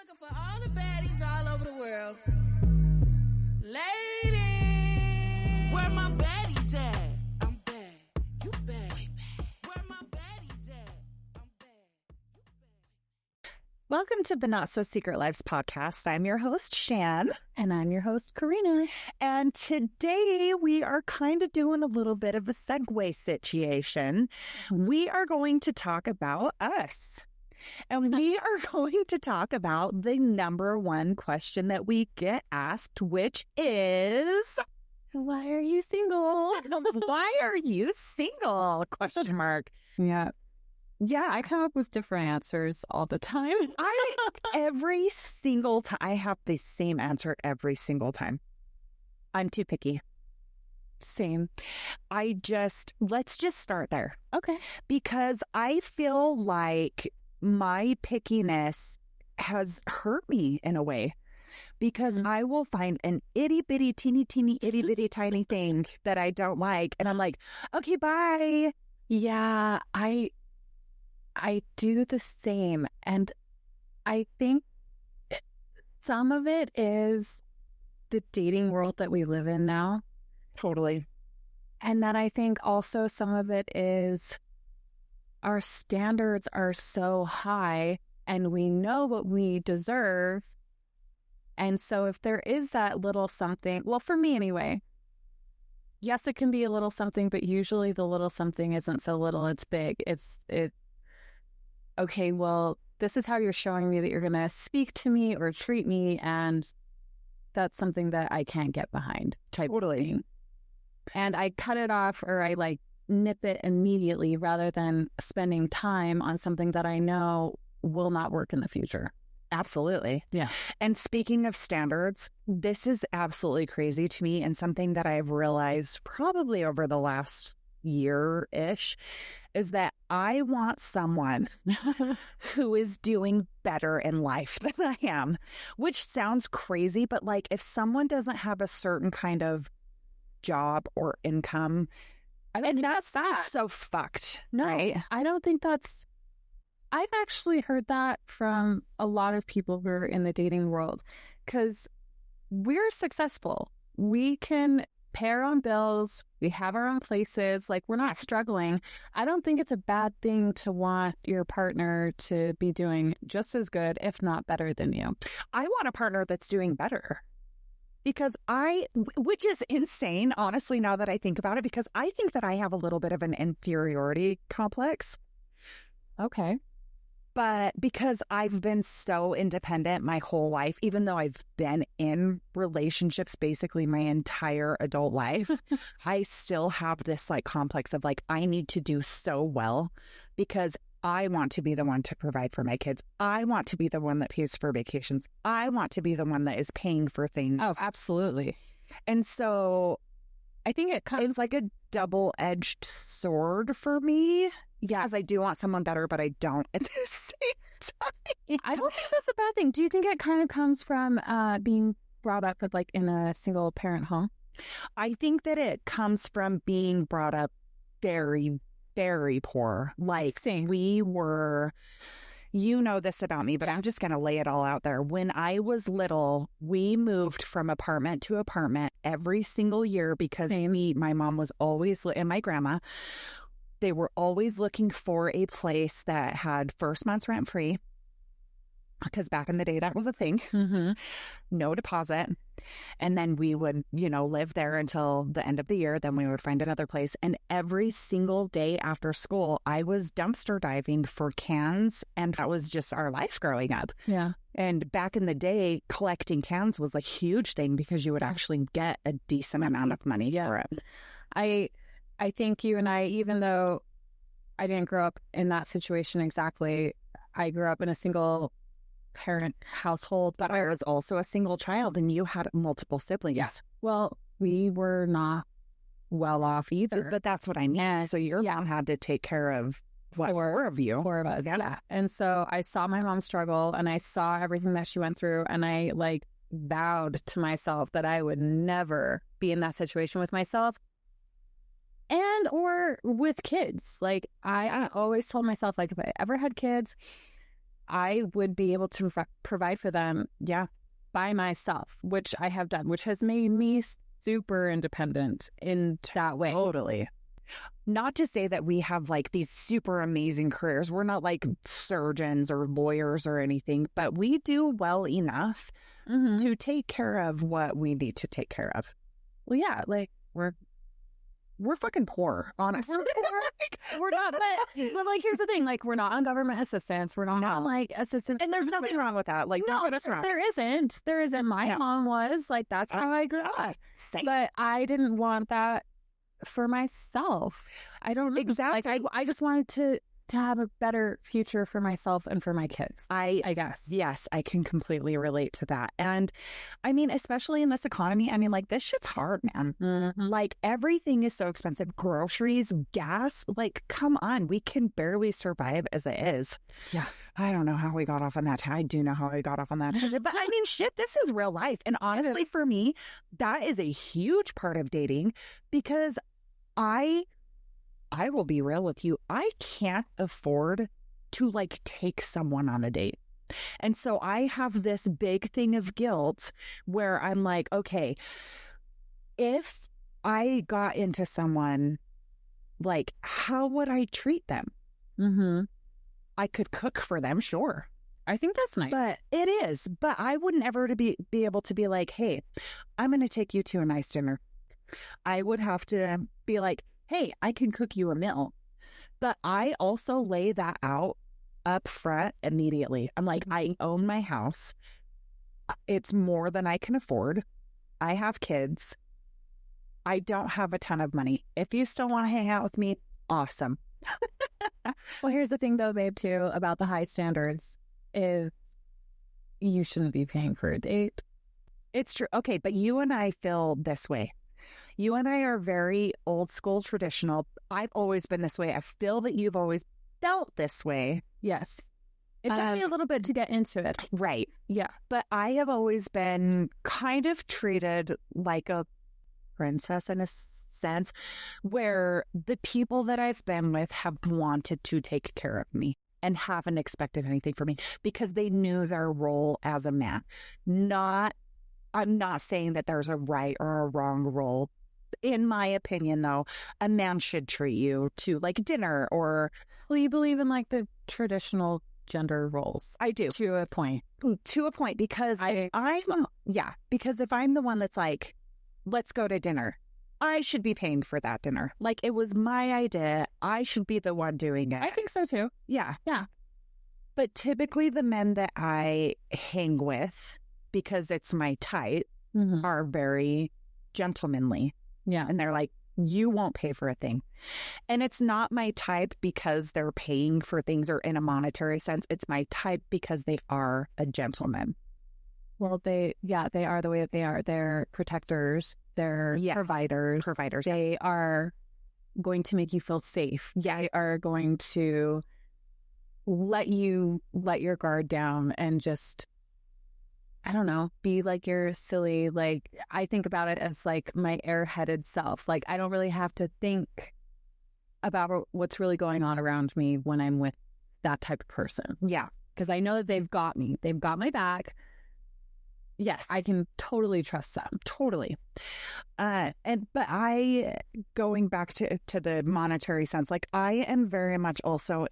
looking for all the baddies all over the world. Ladies, where my baddies at? I'm bad. You bad. Where my baddies at? I'm bad. You bad. Welcome to the Not So Secret Lives podcast. I'm your host, Shan. And I'm your host, Karina. And today we are kind of doing a little bit of a segue situation. We are going to talk about us. And we are going to talk about the number one question that we get asked, which is, why are you single? why are you single? Question mark. Yeah. Yeah. I come up with different answers all the time. Every single time, I have the same answer every single time. I'm too picky. Same. Let's just start there. Okay. Because I feel like my pickiness has hurt me in a way. Because I will find an itty bitty, teeny tiny thing that I don't like. And I'm like, okay, bye. Yeah, I do the same. And I think some of it is the dating world that we live in now. Totally. And then I think also some of it is our standards are so high and we know what we deserve. And so if there is that little something, well, for me anyway, yes, it can be a little something, but usually the little something isn't so little, it's big. Okay, well, this is how you're showing me that you're going to speak to me or treat me. And that's something that I can't get behind type of thing. And I cut it off, or I nip it immediately rather than spending time on something that I know will not work in the future. Absolutely. Yeah. And speaking of standards, this is absolutely crazy to me, and something that I've realized probably over the last year-ish is that I want someone who is doing better in life than I am, which sounds crazy, but if someone doesn't have a certain kind of job or income, I don't think that's that. so fucked. No, right? I don't think that's... I've actually heard that from a lot of people who are in the dating world, because we're successful. We can pay our own bills. We have our own places. We're not struggling. I don't think it's a bad thing to want your partner to be doing just as good, if not better than you. I want a partner that's doing better. Because which is insane, honestly, now that I think about it, because I think that I have a little bit of an inferiority complex. Okay. But because I've been so independent my whole life, even though I've been in relationships basically my entire adult life, I still have this complex of I need to do so well because I want to be the one to provide for my kids. I want to be the one that pays for vacations. I want to be the one that is paying for things. Oh, absolutely. And so I think it's like a double-edged sword for me. Yeah. Because I do want someone better, but I don't at the same time. I don't think that's a bad thing. Do you think it kind of comes from being brought up with in a single parent home? I think that it comes from being brought up very, very poor. Same. We were, you know this about me, but I'm just going to lay it all out there. When I was little, we moved from apartment to apartment every single year because my mom was always, and my grandma, they were always looking for a place that had first month's rent free. Because back in the day, that was a thing. Mm-hmm. No deposit. And then we would, live there until the end of the year. Then we would find another place. And every single day after school, I was dumpster diving for cans. And that was just our life growing up. Yeah. And back in the day, collecting cans was a huge thing because you would actually get a decent amount of money for it. I think you and I, even though I didn't grow up in that situation exactly, I grew up in a single parent household. But I was also a single child, and you had multiple siblings. Yeah. Well, we were not well off either. But that's what I mean. And, so your mom had to take care of four of you? 4 of us. Yeah. And so I saw my mom struggle, and I saw everything that she went through, and I vowed to myself that I would never be in that situation with myself. And or with kids. I always told myself, if I ever had kids, I would be able to provide for them Yeah. by myself, which I have done, which has made me super independent in that way. Totally. Not to say that we have like these super amazing careers. We're not like surgeons or lawyers or anything, but we do well enough to take care of what we need to take care of. Well, yeah, like We're fucking poor, honestly. we're poor. We're not, but like, here's the thing: like, we're not on government assistance. We're not on like assistance, And there's nothing wrong with that. Like, no, don't get us wrong. there isn't. There isn't. My No. mom was like, that's how I grew up. Same. But I didn't want that for myself. I don't know. Exactly. Like, I just wanted to have a better future for myself and for my kids. I guess. Yes, I can completely relate to that. And I mean, especially in this economy, I mean, like, this shit's hard, man. Like, everything is so expensive. Groceries, gas, like, come on. We can barely survive as it is. Yeah. I don't know how we got off on that. I do know how we got off on that. But I mean, shit, this is real life. And honestly, for me, that is a huge part of dating because I will be real with you. I can't afford to like take someone on a date. And so I have this big thing of guilt where I'm like, okay, if I got into someone, like, how would I treat them? I could cook for them, sure. I think that's nice. But it is. But I wouldn't ever to be able to be like, hey, I'm going to take you to a nice dinner. I would have to be like, hey, I can cook you a meal. But I also lay that out up front immediately. I'm like, I own my house. It's more than I can afford. I have kids. I don't have a ton of money. If you still want to hang out with me, awesome. Well, here's the thing, though, babe, too, about the high standards is you shouldn't be paying for a date. It's true. Okay, but you and I feel this way. You and I are very old school traditional. I've always been this way. I feel that you've always felt this way. Yes. It took me a little bit to get into it. Right. Yeah. But I have always been kind of treated like a princess in a sense, where the people that I've been with have wanted to take care of me and haven't expected anything from me because they knew their role as a man. I'm not saying that there's a right or a wrong role. In my opinion, though, a man should treat you to like dinner or... Well, you believe in like the traditional gender roles. I do. To a point. To a point, because because if I'm the one that's like, let's go to dinner, I should be paying for that dinner. Like, it was my idea. I should be the one doing it. I think so, too. Yeah. Yeah. But typically the men that I hang with, because it's my type, are very gentlemanly. Yeah. And they're like, you won't pay for a thing. And it's not my type because they're paying for things or in a monetary sense. It's my type because they are a gentleman. Well, they are the way that they are. They're protectors. They're providers. They are going to make you feel safe. Yeah. They are going to let your guard down and just, I don't know, be like your silly, like, I think about it as like my airheaded self. Like, I don't really have to think about what's really going on around me when I'm with that type of person. Yeah. Because I know that they've got me. They've got my back. Yes. I can totally trust them. Totally. But going back to the monetary sense, like, I am very much also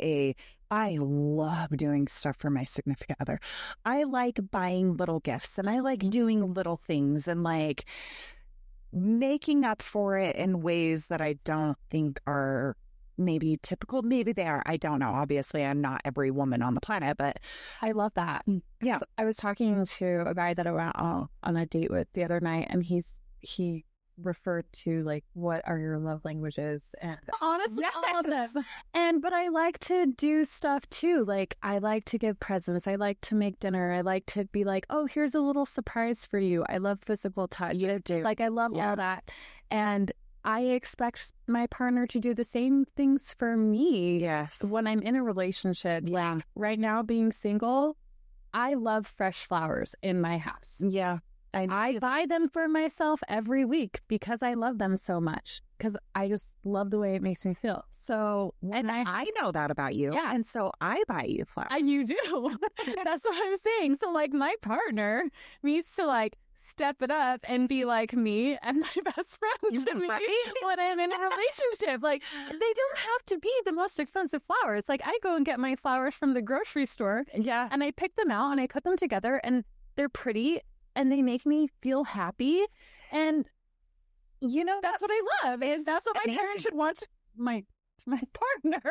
I love doing stuff for my significant other. I like buying little gifts and I like doing little things and like making up for it in ways that I don't think are maybe typical. Maybe they are. I don't know. Obviously, I'm not every woman on the planet, but I love that. Yeah. I was talking to a guy that I went on a date with the other night, and he referred to like, what are your love languages? And honestly, all of them. But I like to do stuff too. Like, I like to give presents. I like to make dinner. I like to be like, oh, here's a little surprise for you. I love physical touch. You do. Like, I love all that. And I expect my partner to do the same things for me. Yes. When I'm in a relationship. Yeah. Like, right now, being single, I love fresh flowers in my house. Yeah. I buy them for myself every week because I love them so much. Because I just love the way it makes me feel. So when I know that about you. Yeah. And so I buy you flowers. You do. That's what I'm saying. So like my partner needs to like step it up and be like me and my best friend to me when I'm in a relationship. Like they don't have to be the most expensive flowers. Like I go and get my flowers from the grocery store. Yeah. And I pick them out and I put them together and they're pretty and they make me feel happy. And you know, that's what I love. And that's what my parents should want my partner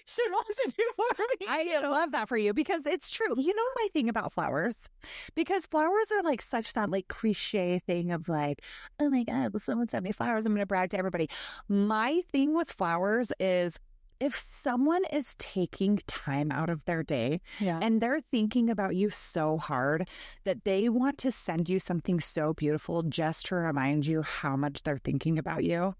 should want to do for me. I love that for you because it's true. You know my thing about flowers? Because flowers are like such that like cliche thing of like, oh my God, well, someone sent me flowers, I'm going to brag to everybody. My thing with flowers is if someone is taking time out of their day and they're thinking about you so hard that they want to send you something so beautiful just to remind you how much they're thinking about you,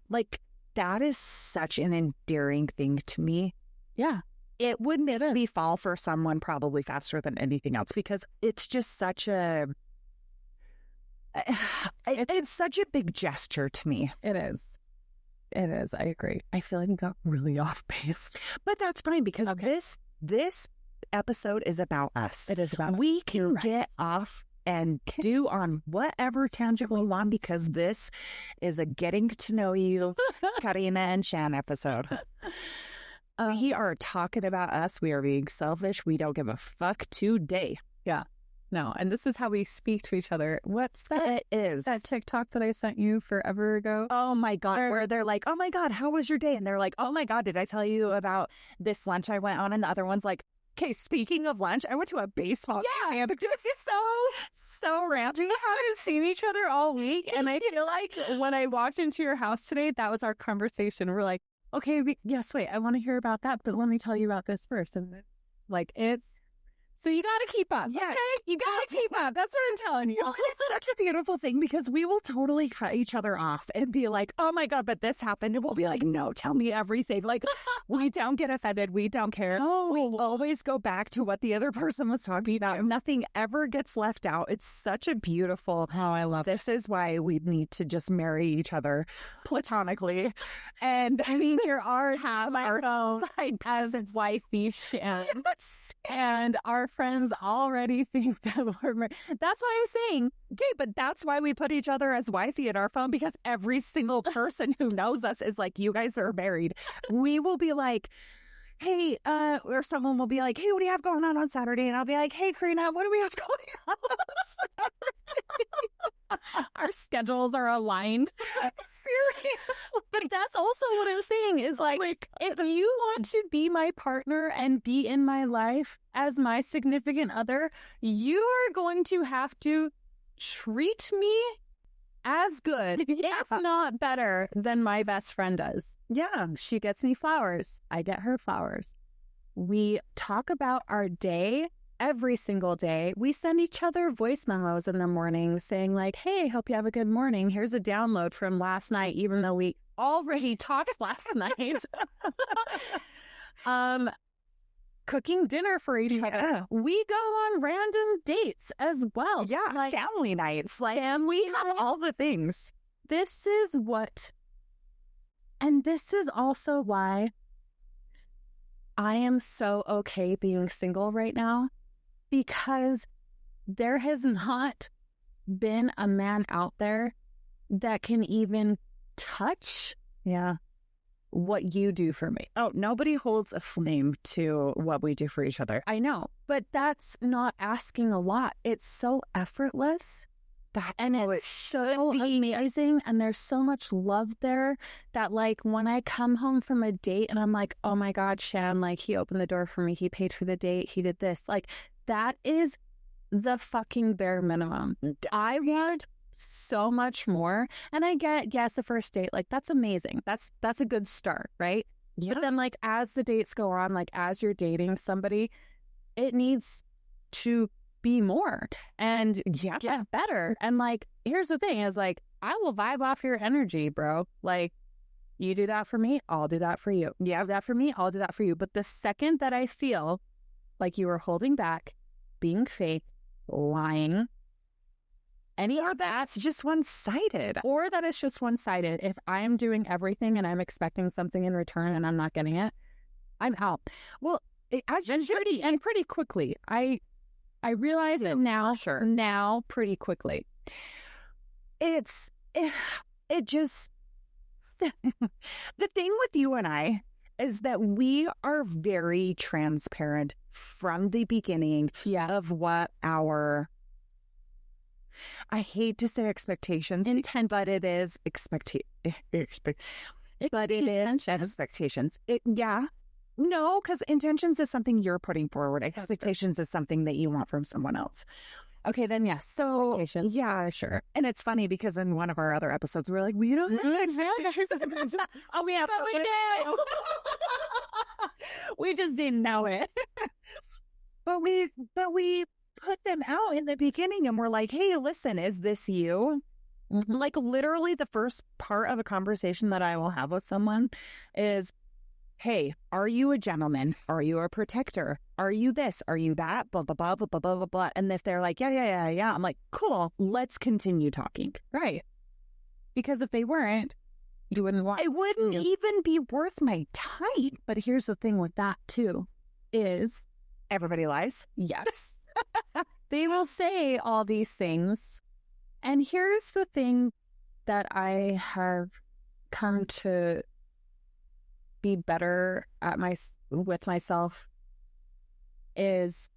like that is such an endearing thing to me. Yeah. It would make me fall for someone probably faster than anything else because it's just such a... It's such a big gesture to me. It is. It is. I agree. I feel like we got really off base. But that's fine because this episode is about us. It is about us. We can get off and do on whatever tangent we want because this is a getting to know you, Karina and Shan episode. We are talking about us. We are being selfish. We don't give a fuck today. Yeah. No, and this is how we speak to each other. What's that? It is. That TikTok that I sent you forever ago? Oh my God, where they're like, oh my God, how was your day? And they're like, oh my God, did I tell you about this lunch I went on? And the other one's like, okay, speaking of lunch, I went to a baseball game. And so random. We haven't seen each other all week. And I feel like when I walked into your house today, that was our conversation. We're like, okay, yes, wait, I want to hear about that, but let me tell you about this first. And like, so you got to keep up. Yes. Okay? You got to keep up. That's what I'm telling you. Well, it's such a beautiful thing because we will totally cut each other off and be like, oh my God, but this happened. And we'll be like, no, tell me everything. Like, we don't get offended. We don't care. No. We always go back to what the other person was talking about. Nothing ever gets left out. It's such a beautiful. Oh, I love this. Is why we need to just marry each other platonically. And I mean, here are my phone as wifey Shan. Yes. And our friends already think that we're married. That's why I'm saying. Okay, but that's why we put each other as wifey in our phone because every single person who knows us is like, you guys are married. We will be like, hey, or someone will be like, hey, what do you have going on Saturday? And I'll be like, hey, Karina, what do we have going on Saturday? Our schedules are aligned. Seriously. But that's also what I'm saying is like, if you want to be my partner and be in my life as my significant other, you are going to have to treat me as good, if not better, than my best friend does. Yeah. She gets me flowers. I get her flowers. We talk about our day every single day. We send each other voice memos in the morning saying like, hey, hope you have a good morning. Here's a download from last night, even though we already talked last night. Cooking dinner for each other. We go on random dates as well. Yeah, like family nights. Like family nights. All the things. This is what, and this is also why I am so okay being single right now, because there has not been a man out there that can even touch what you do for me. Oh, nobody holds a flame to what we do for each other. I know, but that's not asking a lot. It's so effortless. It's so amazing. And there's so much love there that like when I come home from a date and I'm like, oh my God, Shan, like he opened the door for me. He paid for the date. He did this. Like that is the fucking bare minimum. I want so much more. And I get, yes, a first date, like that's amazing. That's a good start, right? Yeah. But then like as the dates go on, like as you're dating somebody, it needs to be more and get better. And like, here's the thing is like, I will vibe off your energy, bro. Like you do that for me, I'll do that for you. You do that for me, I'll do that for you. But the second that I feel like you are holding back, being fake, lying. Or that's just one-sided. Or that it's just one-sided. If I am doing everything and I'm expecting something in return and I'm not getting it, I'm out. Well, pretty quickly. I realize it now. Sure. Now, pretty quickly. It just the thing with you and I is that we are very transparent from the beginning of what our, I hate to say expectations, intent, but it is expectations. No, because intentions is something you're putting forward. Expectations is something that you want from someone else. Okay, then yes. So, expectations. Yeah, sure. And it's funny because in one of our other episodes, we're like, we don't have expectations. Oh, we have. But we do. We just didn't know it. But we put them out in the beginning and we're like, hey, listen, is this you? Mm-hmm. Like literally the first part of a conversation that I will have with someone is, hey, are you a gentleman? Are you a protector? Are you this? Are you that? Blah, blah, blah, blah, blah, blah, blah, blah. And if they're like, yeah. I'm like, cool, let's continue talking. Right. Because if they weren't, you wouldn't want. It wouldn't even be worth my time. But here's the thing with that too, is everybody lies. Yes. They will say all these things. And here's the thing that I have come to be better at with myself is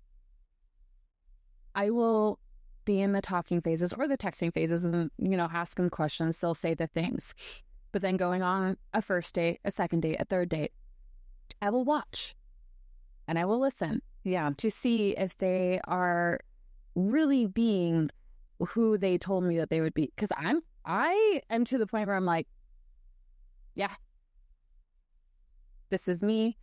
I will be in the talking phases or the texting phases and, ask them questions. They'll say the things. But then going on a first date, a second date, a third date, I will watch and I will listen. Yeah. To see if they are really being who they told me that they would be. Because I am to the point where I'm like, yeah, this is me.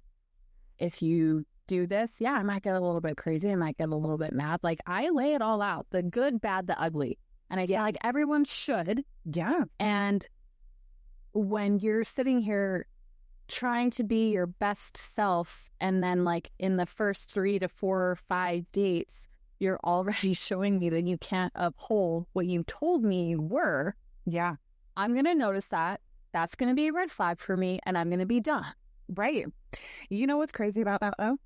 If you do this, I might get a little bit crazy. I might get a little bit mad. Like, I lay it all out, the good, bad, the ugly. And I feel like everyone should. Yeah. And when you're sitting here trying to be your best self, and then like in the first 3 to 4 or 5 dates, you're already showing me that you can't uphold what you told me you were. Yeah. I'm going to notice that. That's going to be a red flag for me, and I'm going to be done. Right. You know what's crazy about that, though?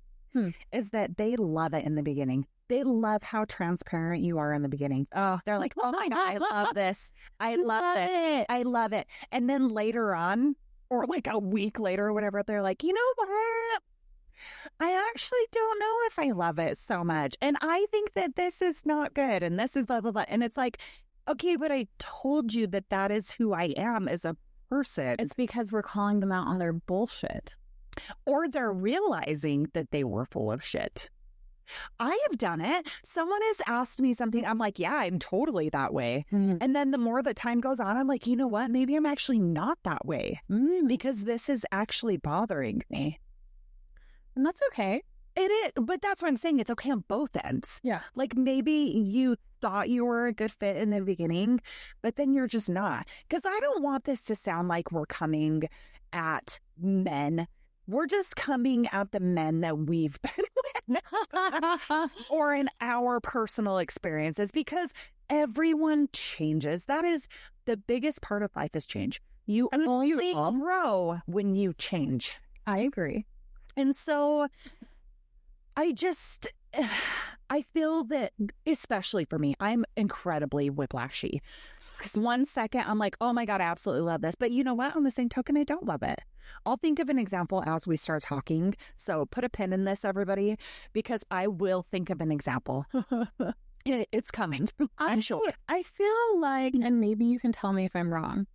Is that they love it in the beginning. They love how transparent you are in the beginning. Oh, they're like, oh my God, I love this. I love this. I love it. And then later on, or like a week later or whatever, they're like, you know what? I actually don't know if I love it so much. And I think that this is not good. And this is blah, blah, blah. And it's like, okay, but I told you that that is who I am as a person. It's because we're calling them out on their bullshit. Or they're realizing that they were full of shit. I have done it. Someone has asked me something. I'm like, yeah, I'm totally that way. And then the more that time goes on, I'm like, you know what? Maybe I'm actually not that way because this is actually bothering me. And that's okay. It is. But that's what I'm saying. It's okay on both ends. Yeah. Like maybe you thought you were a good fit in the beginning, but then you're just not. Because I don't want this to sound like we're coming at men. We're just coming at the men that we've been with or in our personal experiences, because everyone changes. That is the biggest part of life, is change. You only grow when you change. I agree. And so I feel that, especially for me, I'm incredibly whiplashy. Because one second I'm like, oh my God, I absolutely love this. But you know what? On the same token, I don't love it. I'll think of an example as we start talking. So put a pin in this, everybody, because I will think of an example. It's coming. I'm sure. I feel like, and maybe you can tell me if I'm wrong,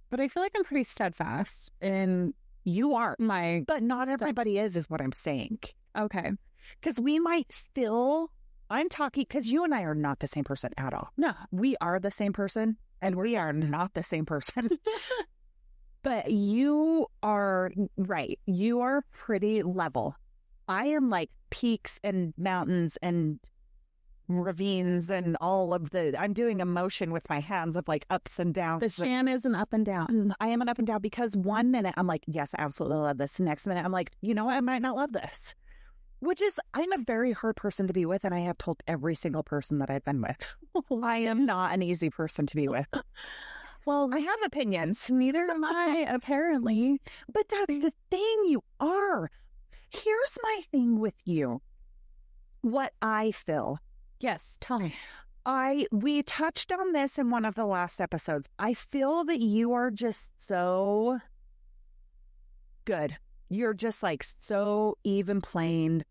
but I feel like I'm pretty steadfast in you are but not stuff. Everybody is what I'm saying. Okay. Because we might feel, I'm talking, because you and I are not the same person at all. No. We are the same person, and we are not the same person. But you are, right, you are pretty level. I am like peaks and mountains and ravines and all of I'm doing a motion with my hands of like ups and downs. The Shan is an up and down. I am an up and down, because one minute I'm like, yes, I absolutely love this. The next minute I'm like, you know what? I might not love this. Which is, I'm a very hard person to be with, and I have told every single person that I've been with. I am not an easy person to be with. Well, I have opinions. neither am I, apparently. But that's the thing, you are. Here's my thing with you. What I feel. Yes, tell me. We touched on this in one of the last episodes. I feel that you are just so good. You're just like so even planed,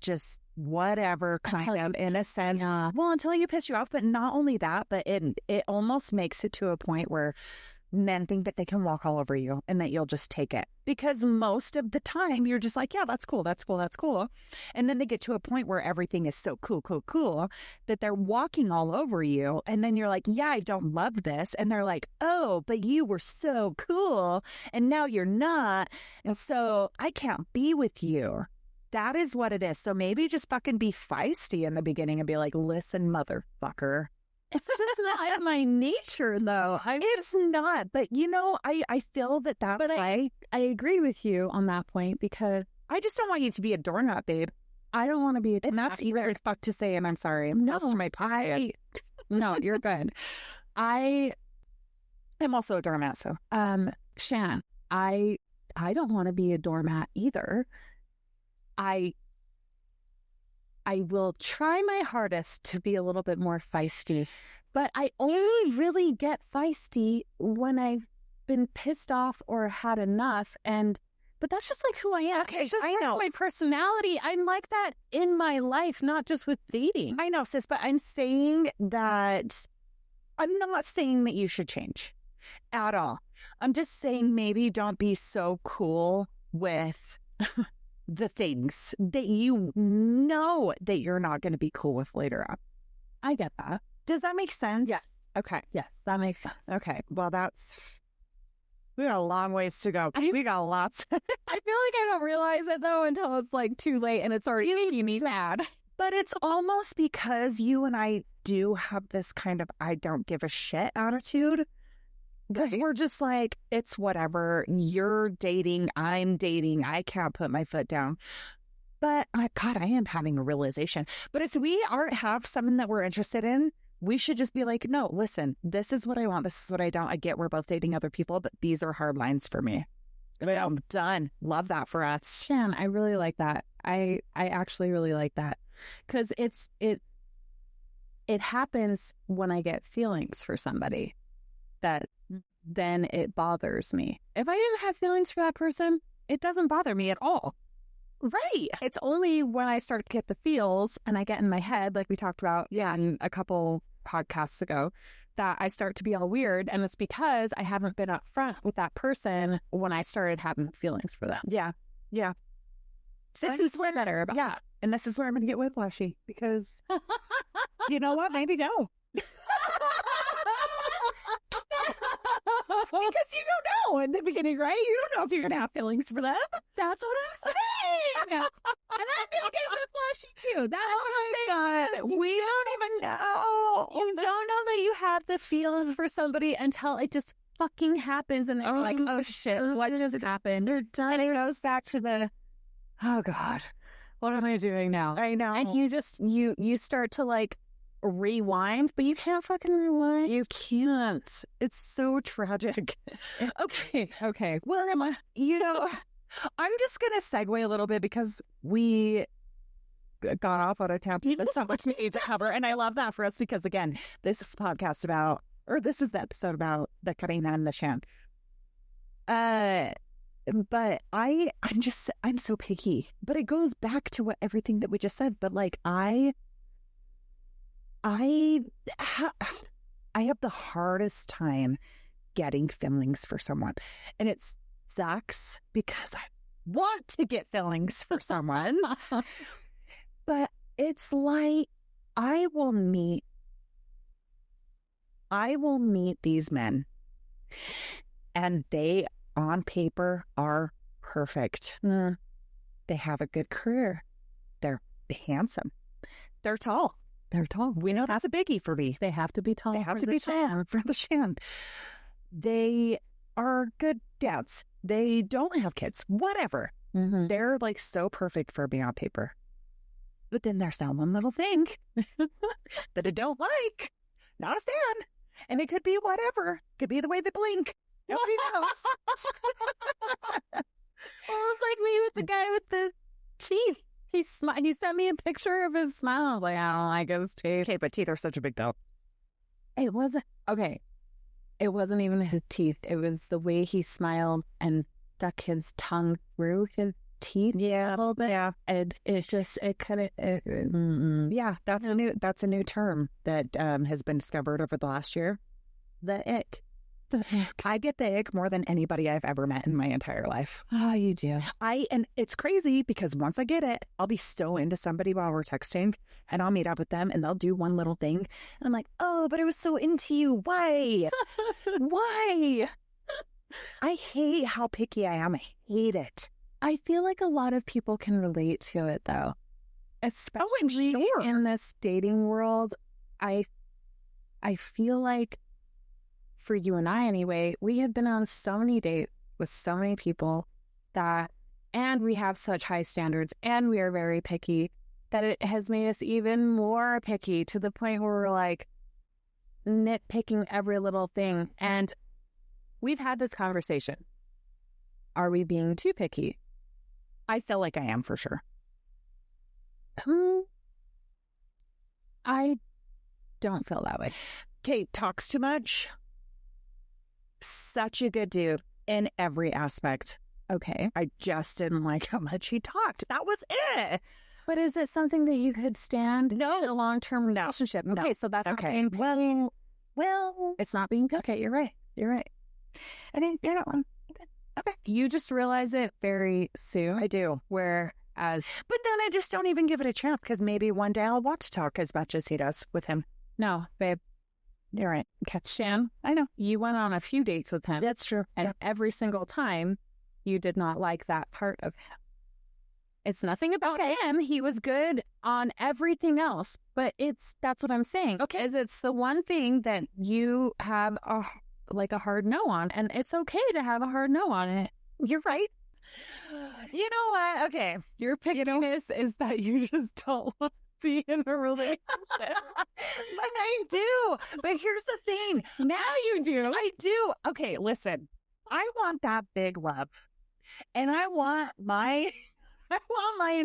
just whatever kind of in a sense. Yeah. Well, until you piss you off. But not only that, but it almost makes it to a point where men think that they can walk all over you and that you'll just take it. Because most of the time you're just like, yeah, that's cool, that's cool, that's cool. And then they get to a point where everything is so cool, cool, cool that they're walking all over you. And then you're like, yeah, I don't love this. And they're like, oh, but you were so cool and now you're not. And so I can't be with you. That is what it is. So maybe just fucking be feisty in the beginning and be like, listen, motherfucker. It's just not my nature, though. It's not, but I feel that that's But why I agree with you on that point because I just don't want you to be a doormat, babe. I don't want to be a And that's either. really fucked to say, and I'm sorry. I'm No, to my pocket. No, you're good. I'm also a doormat, so Shan, I don't want to be a doormat either. I will try my hardest to be a little bit more feisty, but I only really get feisty when I've been pissed off or had enough. But that's just like who I am. Okay, it's just I part of know. my personality. I'm like that in my life, not just with dating. I know, sis, but I'm saying that I'm not saying that you should change at all. I'm just saying maybe don't be so cool with the things that you know that you're not going to be cool with later on. I get that. Does that make sense? Yes. Okay. Yes, that makes sense. Okay. Well, we got a long ways to go. We got lots. I feel like I don't realize it, though, until it's like too late and it's already making me mad. But it's almost because you and I do have this kind of I don't give a shit attitude. Because we're just like, it's whatever. You're dating. I'm dating. I can't put my foot down. But, God, I am having a realization. But if we have someone that we're interested in, we should just be like, no, listen, this is what I want. This is what I don't. I get we're both dating other people, but these are hard lines for me. I'm done. Love that for us. Shan, I really like that. I actually really like that. Because it happens when I get feelings for somebody that then it bothers me. If I didn't have feelings for that person, it doesn't bother me at all. Right. It's only when I start to get the feels and I get in my head, like we talked about in a couple podcasts ago, that I start to be all weird. And it's because I haven't been upfront with that person when I started having feelings for them. Yeah. Yeah. This is way better about yeah. And this is where I'm going to get whiplashy because you know what? Maybe no. Because you don't know in the beginning, right? You don't know if you're going to have feelings for them. That's what I'm saying. And I'm going to get whiplashy too. That's what I'm saying. God, we don't even know. You don't know that you have the feelings for somebody until it just fucking happens. And they're like, oh shit, what just happened? And it goes back to the, oh God, what am I doing now? I know. And you just, you start to like rewind, but you can't fucking rewind. You can't. It's so tragic. Okay. Where am I? I'm just going to segue a little bit because we got off on a tangent. There's so much we need to cover. And I love that for us because, again, this is the podcast about, or this is the episode about the Karina and the Shan. But I'm so picky. But it goes back to everything that we just said. But like, I have the hardest time getting feelings for someone. And it sucks because I want to get feelings for someone. But it's like I will meet these men and they on paper are perfect. They have a good career. They're handsome. They're tall. We know that's a biggie for me. They have to be tall. They have to be tall for the Shan. They are good dads. They don't have kids. Whatever. Mm-hmm. They're like so perfect for me on paper. But then there's that one little thing that I don't like. Not a fan. And it could be whatever. Could be the way they blink. Nobody knows. Well, it's like me with the guy with the teeth. He sent me a picture of his smile. I was like, I don't like his teeth. Okay, but teeth are such a big deal. It wasn't okay. It wasn't even his teeth. It was the way he smiled and stuck his tongue through his teeth. Yeah, a little bit. Yeah, and it kind of yeah. That's a new term that has been discovered over the last year. The ick. The heck. I get the ick more than anybody I've ever met in my entire life. Oh, you do. And it's crazy because once I get it, I'll be so into somebody while we're texting and I'll meet up with them and they'll do one little thing. And I'm like, oh, but I was so into you. Why? Why? I hate how picky I am. I hate it. I feel like a lot of people can relate to it, though. Especially sure. in this dating world. I feel like, for you and I anyway, we have been on so many dates with so many people and we have such high standards and we are very picky that it has made us even more picky to the point where we're like nitpicking every little thing. And we've had this conversation. Are we being too picky? I feel like I am for sure. I don't feel that way. Kate talks too much. Such a good dude in every aspect. Okay. I just didn't like how much he talked. That was it. But is it something that you could stand No. in a long-term relationship? No. Okay, so that's Okay. not being Well, it's not being picky. okay, you're right. You're right. I think you're not wrong. Okay. You just realize it very soon. I do. Whereas, But then I just don't even give it a chance because maybe one day I'll want to talk as much as he does with him. no, babe, You're right. Okay. Shan, I know. you went on a few dates with him. That's true. And every single time, you did not like that part of him. It's nothing about him. He was good on everything else. But that's what I'm saying. Okay. Is it's the one thing that you have a hard no on. And it's okay to have a hard no on it. You're right. You know what? Okay. Your pickiness is that you just don't want to be in a relationship. But I do. But here's the thing. Now you do. I do. Okay, listen. I want that big love. And I want my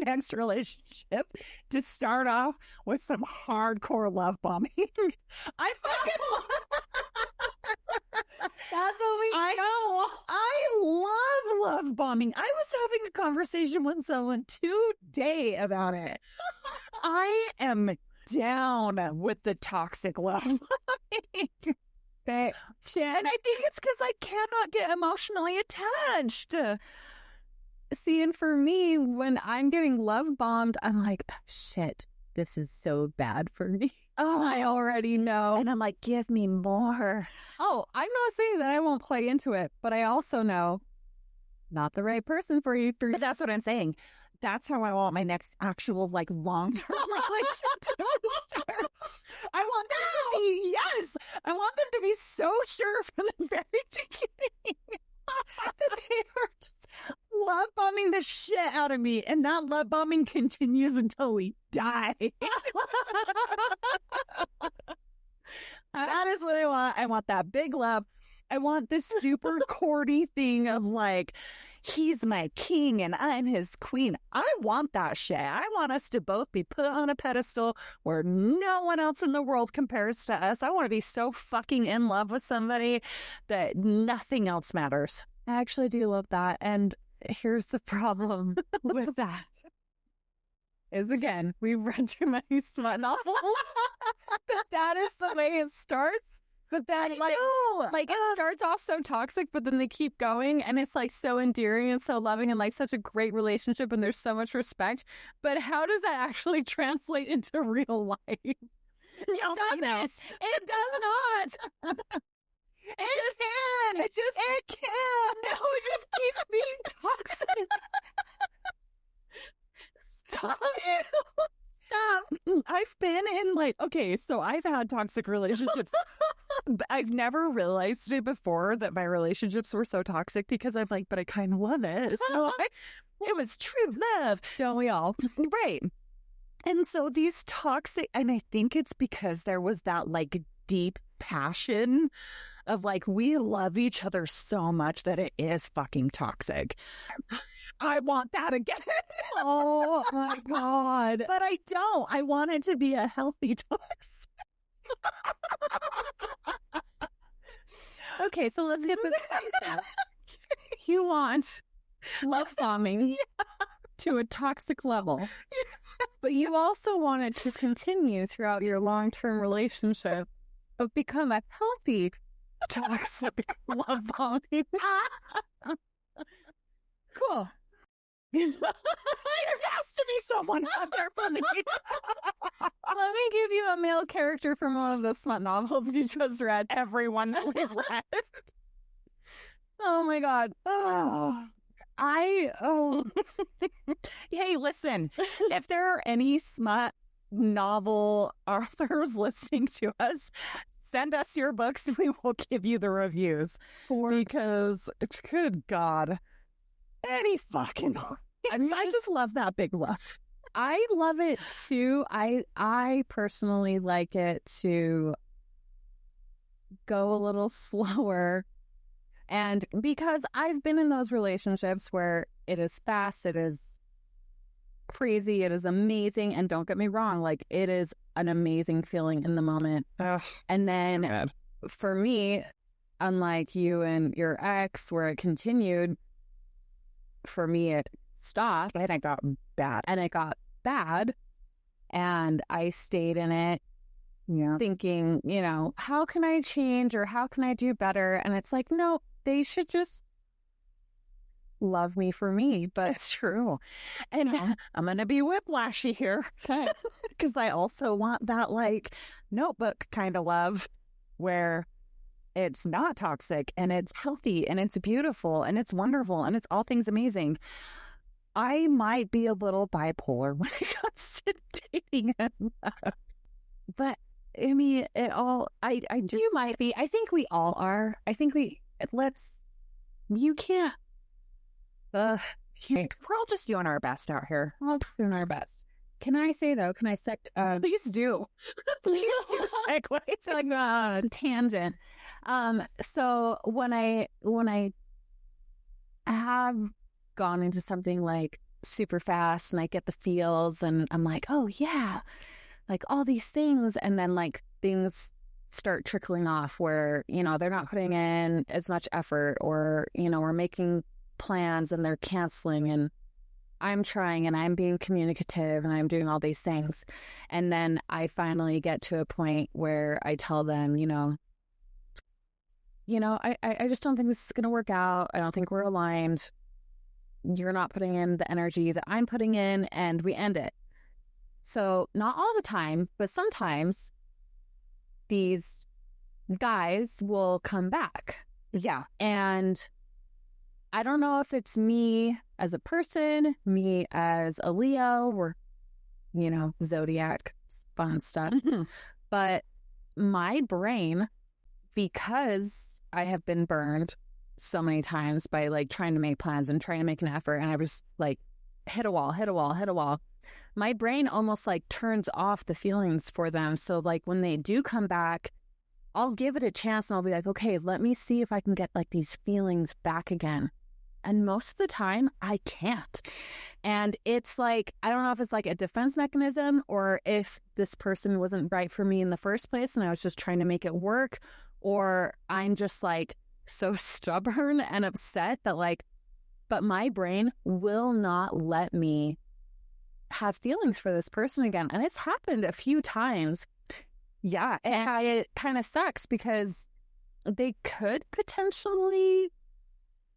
next relationship to start off with some hardcore love bombing. I fucking That's what we know. I love bombing. I was having a conversation with someone today about it. I am down with the toxic love bombing. But And I think it's because I cannot get emotionally attached. see, and for me, when I'm getting love bombed, I'm like, oh, shit, this is so bad for me. Oh, I already know. and I'm like, give me more. Oh, I'm not saying that I won't play into it, but I also know not the right person for you. But that's what I'm saying. That's how I want my next actual, like, long-term relationship to start. I want them to be, yes, I want them to be so sure from the very beginning that they are just love bombing the shit out of me. And that love bombing continues until we die. That is what I want. I want that big love. I want this super cordy thing of like, he's my king and I'm his queen. I want that shit. I want us to both be put on a pedestal where no one else in the world compares to us. I want to be so fucking in love with somebody that nothing else matters. I actually do love that. And here's the problem with that. Is again, we've read too many smut novels. that is the way it starts. But then, it starts off so toxic, but then they keep going, and it's like so endearing and so loving, and like such a great relationship, and there's so much respect. But how does that actually translate into real life? It does not. It can. No, it just keeps being toxic. Stop it. Stop. I've been in so I've had toxic relationships I've never realized it before that my relationships were so toxic because I'm like, but I kind of love it. So it was true love. Don't we all? Right. And so these toxic, and I think it's because there was that like deep passion of like, we love each other so much that it is fucking toxic. I want that again. Oh my God. But I don't. I want it to be a healthy toxic. Okay, so let's get this straight. You want love bombing to a toxic level, but you also want it to continue throughout your long-term relationship, but become a healthy toxic love bombing. Cool. There has to be someone out there for me. Let me give you a male character from one of the smut novels you just read. Everyone that we've read. Oh my God. Oh. Hey, listen, if there are any smut novel authors listening to us, send us your books. We will give you the reviews. Because, good God, any fucking... I just love that big love. I love it too. I personally like it to go a little slower. And because I've been in those relationships where it is fast, it is crazy, it is amazing. And don't get me wrong, like it is an amazing feeling in the moment. Ugh, and then for me, unlike you and your ex where it continued, for me it stopped. And it got bad. And I stayed in it thinking, how can I change or how can I do better? And it's like, no, they should just love me for me. But it's true. And I'm going to be whiplashy here. Okay. Because I also want that like Notebook kind of love where it's not toxic and it's healthy and it's beautiful and it's wonderful and it's all things amazing. I might be a little bipolar when it comes to dating and love. But I mean, I just... You might be. I think we all are. I think you can't. We're all just doing our best out here. We're all doing our best. Can I say, though, please do. Please do segue. It's like a tangent. So when I have gone into something like super fast and I get the feels and I'm like, oh yeah, like all these things, and then like things start trickling off where they're not putting in as much effort, or we're making plans and they're canceling, and I'm trying and I'm being communicative and I'm doing all these things, and then I finally get to a point where I tell them, I just don't think this is going to work out. I don't think we're aligned. You're not putting in the energy that I'm putting in, and we end it. So not all the time, but sometimes these guys will come back. Yeah. And I don't know if it's me as a person, me as a Leo, or, zodiac, fun stuff. But my brain, because I have been burned so many times by like trying to make plans and trying to make an effort, and I was like hit a wall. My brain almost like turns off the feelings for them. So like when they do come back, I'll give it a chance and I'll be like, okay, let me see if I can get like these feelings back again. And most of the time I can't. And it's like, I don't know if it's like a defense mechanism or if this person wasn't right for me in the first place and I was just trying to make it work, or I'm just like so stubborn and upset that like, but my brain will not let me have feelings for this person again. And it's happened a few times. Yeah. And it kind of sucks because they could potentially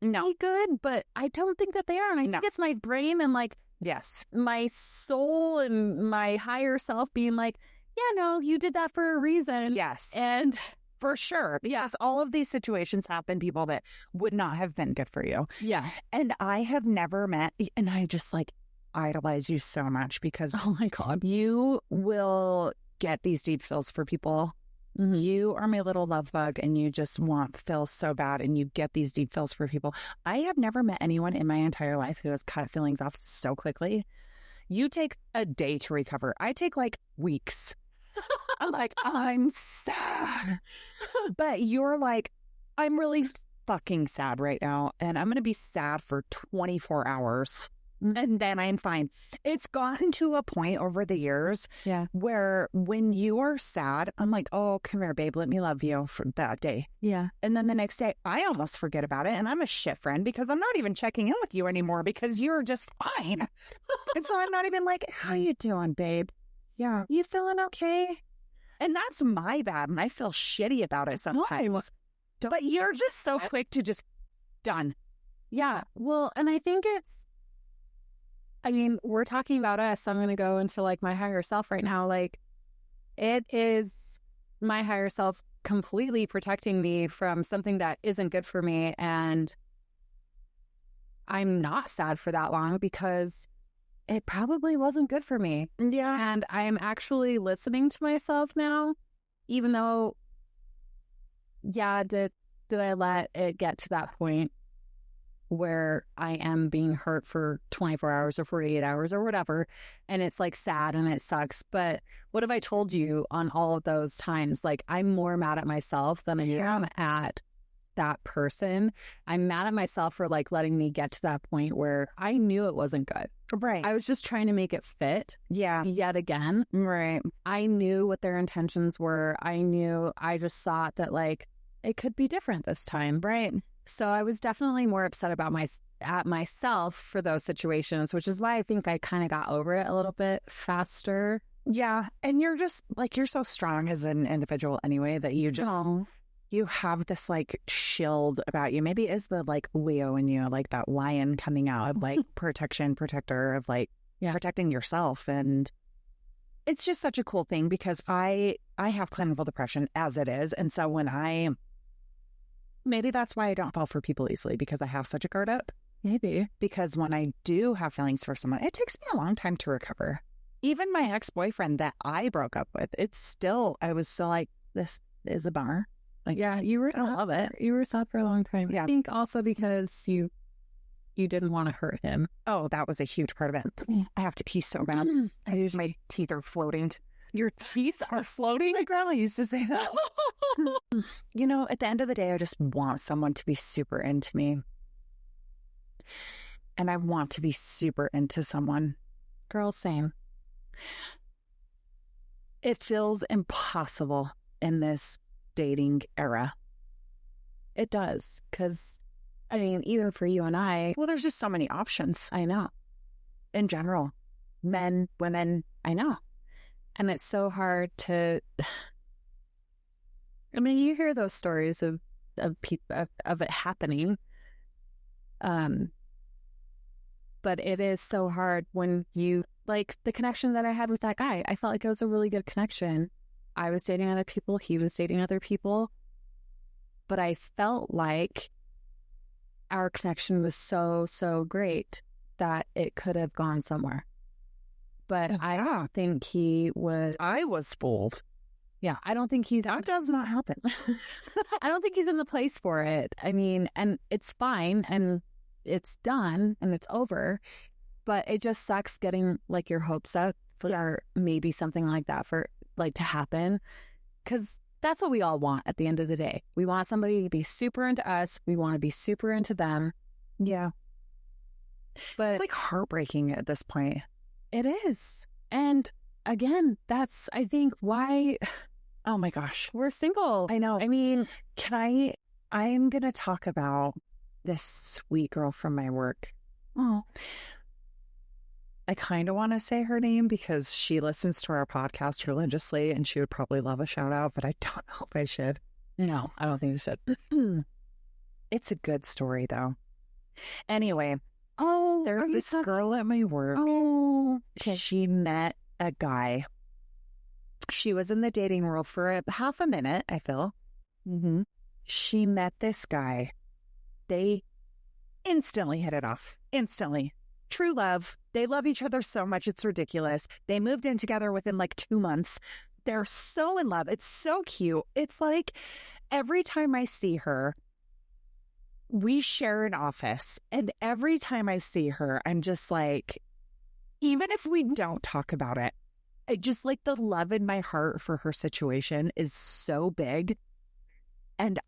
be good, but I don't think that they are. And I think it's my brain and like, yes, my soul and my higher self being like, yeah, no, you did that for a reason. Yes. And for sure. Because all of these situations happen, people that would not have been good for you. Yeah. And I have never met, and I just like idolize you so much because oh my God, you will get these deep feels for people You are my little love bug and you just want feels so bad and you get these deep feels for people. I have never met anyone in my entire life who has cut feelings off so quickly. You take a day to recover. I take like weeks. I'm like, I'm sad. But you're like, I'm really fucking sad right now. And I'm going to be sad for 24 hours. And then I'm fine. It's gotten to a point over the years where when you are sad, I'm like, oh, come here, babe. Let me love you for that day. Yeah. And then the next day, I almost forget about it. And I'm a shit friend because I'm not even checking in with you anymore because you're just fine. And so I'm not even like, how you doing, babe? Yeah. You feeling okay? And that's my bad. And I feel shitty about it sometimes. But you're just so quick to just done. Yeah. Well, and I think we're talking about us. So I'm going to go into like my higher self right now. Like, it is my higher self completely protecting me from something that isn't good for me. And I'm not sad for that long because it probably wasn't good for me. Yeah. And I'm actually listening to myself now, even though, did I let it get to that point where I am being hurt for 24 hours or 48 hours or whatever, and it's like sad and it sucks. But what have I told you on all of those times? Like, I'm more mad at myself than I am at that person. I'm mad at myself for like letting me get to that point where I knew it wasn't good. Right. I was just trying to make it fit. Yeah. Yet again. Right. I knew what their intentions were. I just thought that like it could be different this time. Right. So I was definitely more upset about myself for those situations, which is why I think I kind of got over it a little bit faster. Yeah. And you're just like, you're so strong as an individual anyway that you just, you have this like shield about you. Maybe it is the like Leo in you, like that lion coming out of like protector of like protecting yourself. And it's just such a cool thing because I have clinical depression as it is. And so maybe that's why I don't fall for people easily because I have such a guard up. Maybe. Because when I do have feelings for someone, it takes me a long time to recover. Even my ex-boyfriend that I broke up with, I was still like, this is a bummer. Like, you were I don't love it. You were sad for a long time. Yeah. I think also because you didn't want to hurt him. Oh, that was a huge part of it. I have to pee so bad. My teeth are floating. Your teeth are floating? My grandma used to say that. You know, at the end of the day, I just want someone to be super into me. And I want to be super into someone. Girl, same. It feels impossible in this dating era. It does. Because, I mean, even for you and I. Well, there's just so many options. I know. In general. Men, women. I know. And it's so hard to. I mean, you hear those stories of it happening, but it is so hard when you like the connection that I had with that guy. I felt like it was a really good connection. I was dating other people, he was dating other people, but I felt like our connection was so great that it could have gone somewhere. But I don't think he was. I was fooled. Yeah, I don't think that does not happen. I don't think he's in the place for it. I mean, and it's fine and it's done and it's over, but it just sucks getting like your hopes up for maybe something like that for like to happen. Because that's what we all want at the end of the day. We want somebody to be super into us. We want to be super into them. Yeah. But it's like heartbreaking at this point. It is. And again, that's, I think, why. Oh my gosh. We're single. I know. I mean, I'm going to talk about this sweet girl from my work. Oh. I kind of want to say her name because she listens to our podcast religiously and she would probably love a shout out, but I don't know if I should. No, I don't think you should. It's a good story though. Anyway. Oh, there's this girl at my work. Oh, okay. She met a guy. She was in the dating world for half a minute, I feel. Mm-hmm. She met this guy. They instantly hit it off. Instantly. True love. They love each other so much, it's ridiculous. They moved in together within like 2 months. they're so in love. It's so cute. It's like every time I see her, we share an office, and every time I see her, I'm just like, even if we don't talk about it, I just like the love in my heart for her situation is so big. And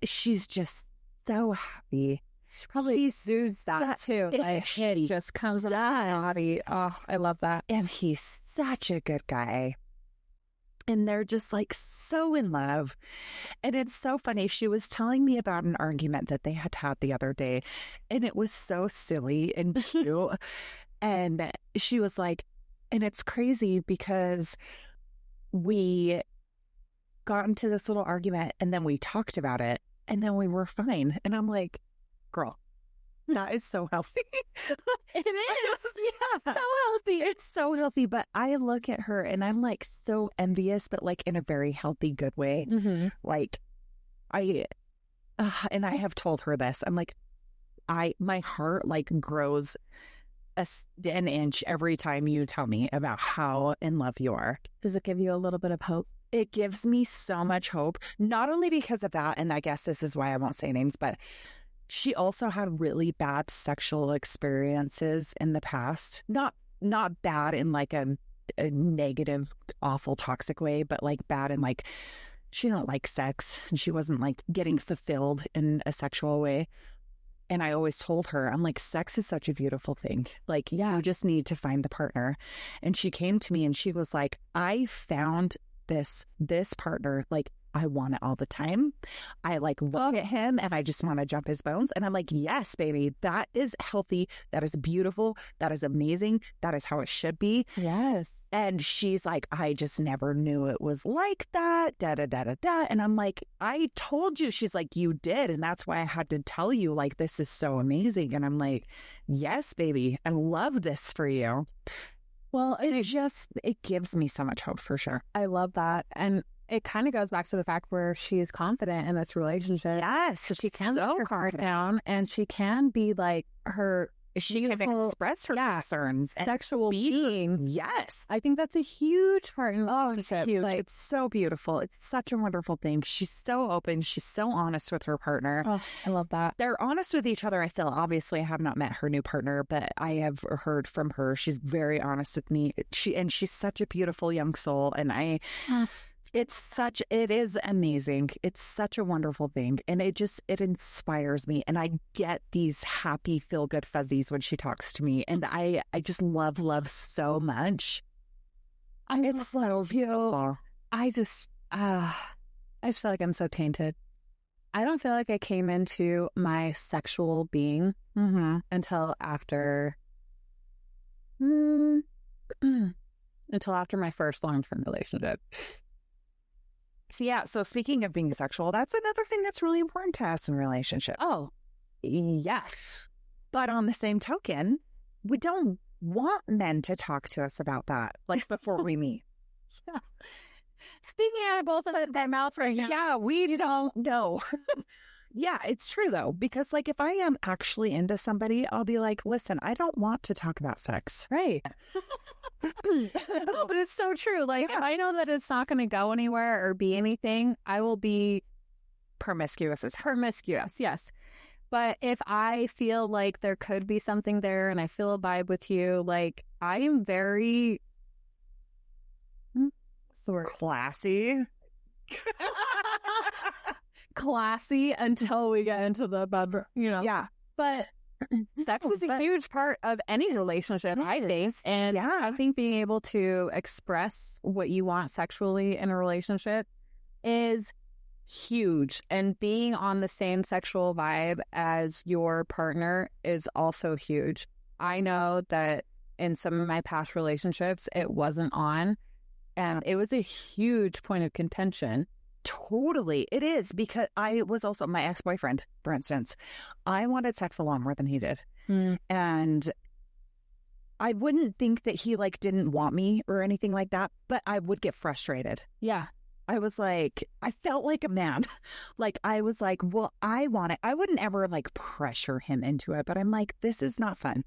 she's just so happy. She probably exudes that too. Like it just comes out of her body. Oh, I love that. And he's such a good guy. And they're just like so in love. And it's so funny. She was telling me about an argument that they had the other day. And it was so silly and cute. And she was like, and it's crazy because we got into this little argument and then we talked about it and then we were fine. And I'm like, girl, that is so healthy. It is. Yeah. So healthy. It's so healthy. But I look at her and I'm like so envious, but like in a very healthy, good way. Mm-hmm. Like and I have told her this. I'm like, my heart like grows an inch every time you tell me about how in love you are. Does it give you a little bit of hope? It gives me so much hope, not only because of that, and I guess this is why I won't say names, but she also had really bad sexual experiences in the past. Not bad in like a negative, awful, toxic way, but like bad in like she didn't like sex and she wasn't like getting fulfilled in a sexual way. And I always told her, I'm like, sex is such a beautiful thing. Like, you just need to find the partner. And she came to me and she was like, I found this partner, like, I want it all the time. I like look at him and I just want to jump his bones. And I'm like, yes, baby, that is healthy. That is beautiful. That is amazing. That is how it should be. Yes. And she's like, I just never knew it was like that. Da, da, da, da, da. And I'm like, I told you. She's like, you did. And that's why I had to tell you, like, this is so amazing. And I'm like, yes, baby, I love this for you. Well, it gives me so much hope for sure. I love that. And it kind of goes back to the fact where she's confident in this relationship. Yes. She can let her guard down and she can be like her She can express her concerns. Sexual being. Yes. I think that's a huge part in relationships. It's huge. Like, it's so beautiful. It's such a wonderful thing. She's so open. She's so honest with her partner. Oh, I love that. They're honest with each other, I feel. Obviously, I have not met her new partner, but I have heard from her. She's very honest with me. She's such a beautiful young soul. And it is amazing. It's such a wonderful thing. And it inspires me. And I get these happy, feel good fuzzies when she talks to me. And I just love so much. It's so beautiful. I just feel like I'm so tainted. I don't feel like I came into my sexual being until after my first long-term relationship. So speaking of being sexual, that's another thing that's really important to us in relationships. Oh, yes. But on the same token, we don't want men to talk to us about that, like before we meet. Yeah. Speaking out of both of their mouths right now. Yeah, we don't know. Yeah, it's true though, because like if I am actually into somebody, I'll be like, listen, I don't want to talk about sex. Right. No, but it's so true. Like if I know that it's not going to go anywhere or be anything, I will be promiscuous. Yes. But if I feel like there could be something there and I feel a vibe with you, like I am very classy. Classy until we get into the bedroom, Yeah. But sex is a huge part of any relationship, I think. And I think being able to express what you want sexually in a relationship is huge. And being on the same sexual vibe as your partner is also huge. I know that in some of my past relationships, it wasn't on. And it was a huge point of contention. Totally. It is, because I was also my ex-boyfriend, for instance. I wanted sex a lot more than he did. And I wouldn't think that he like didn't want me or anything like that, but I would get frustrated. Yeah. I was like, I felt like a man. Like I was like, well, I want it. I wouldn't ever like pressure him into it, but I'm like, this is not fun.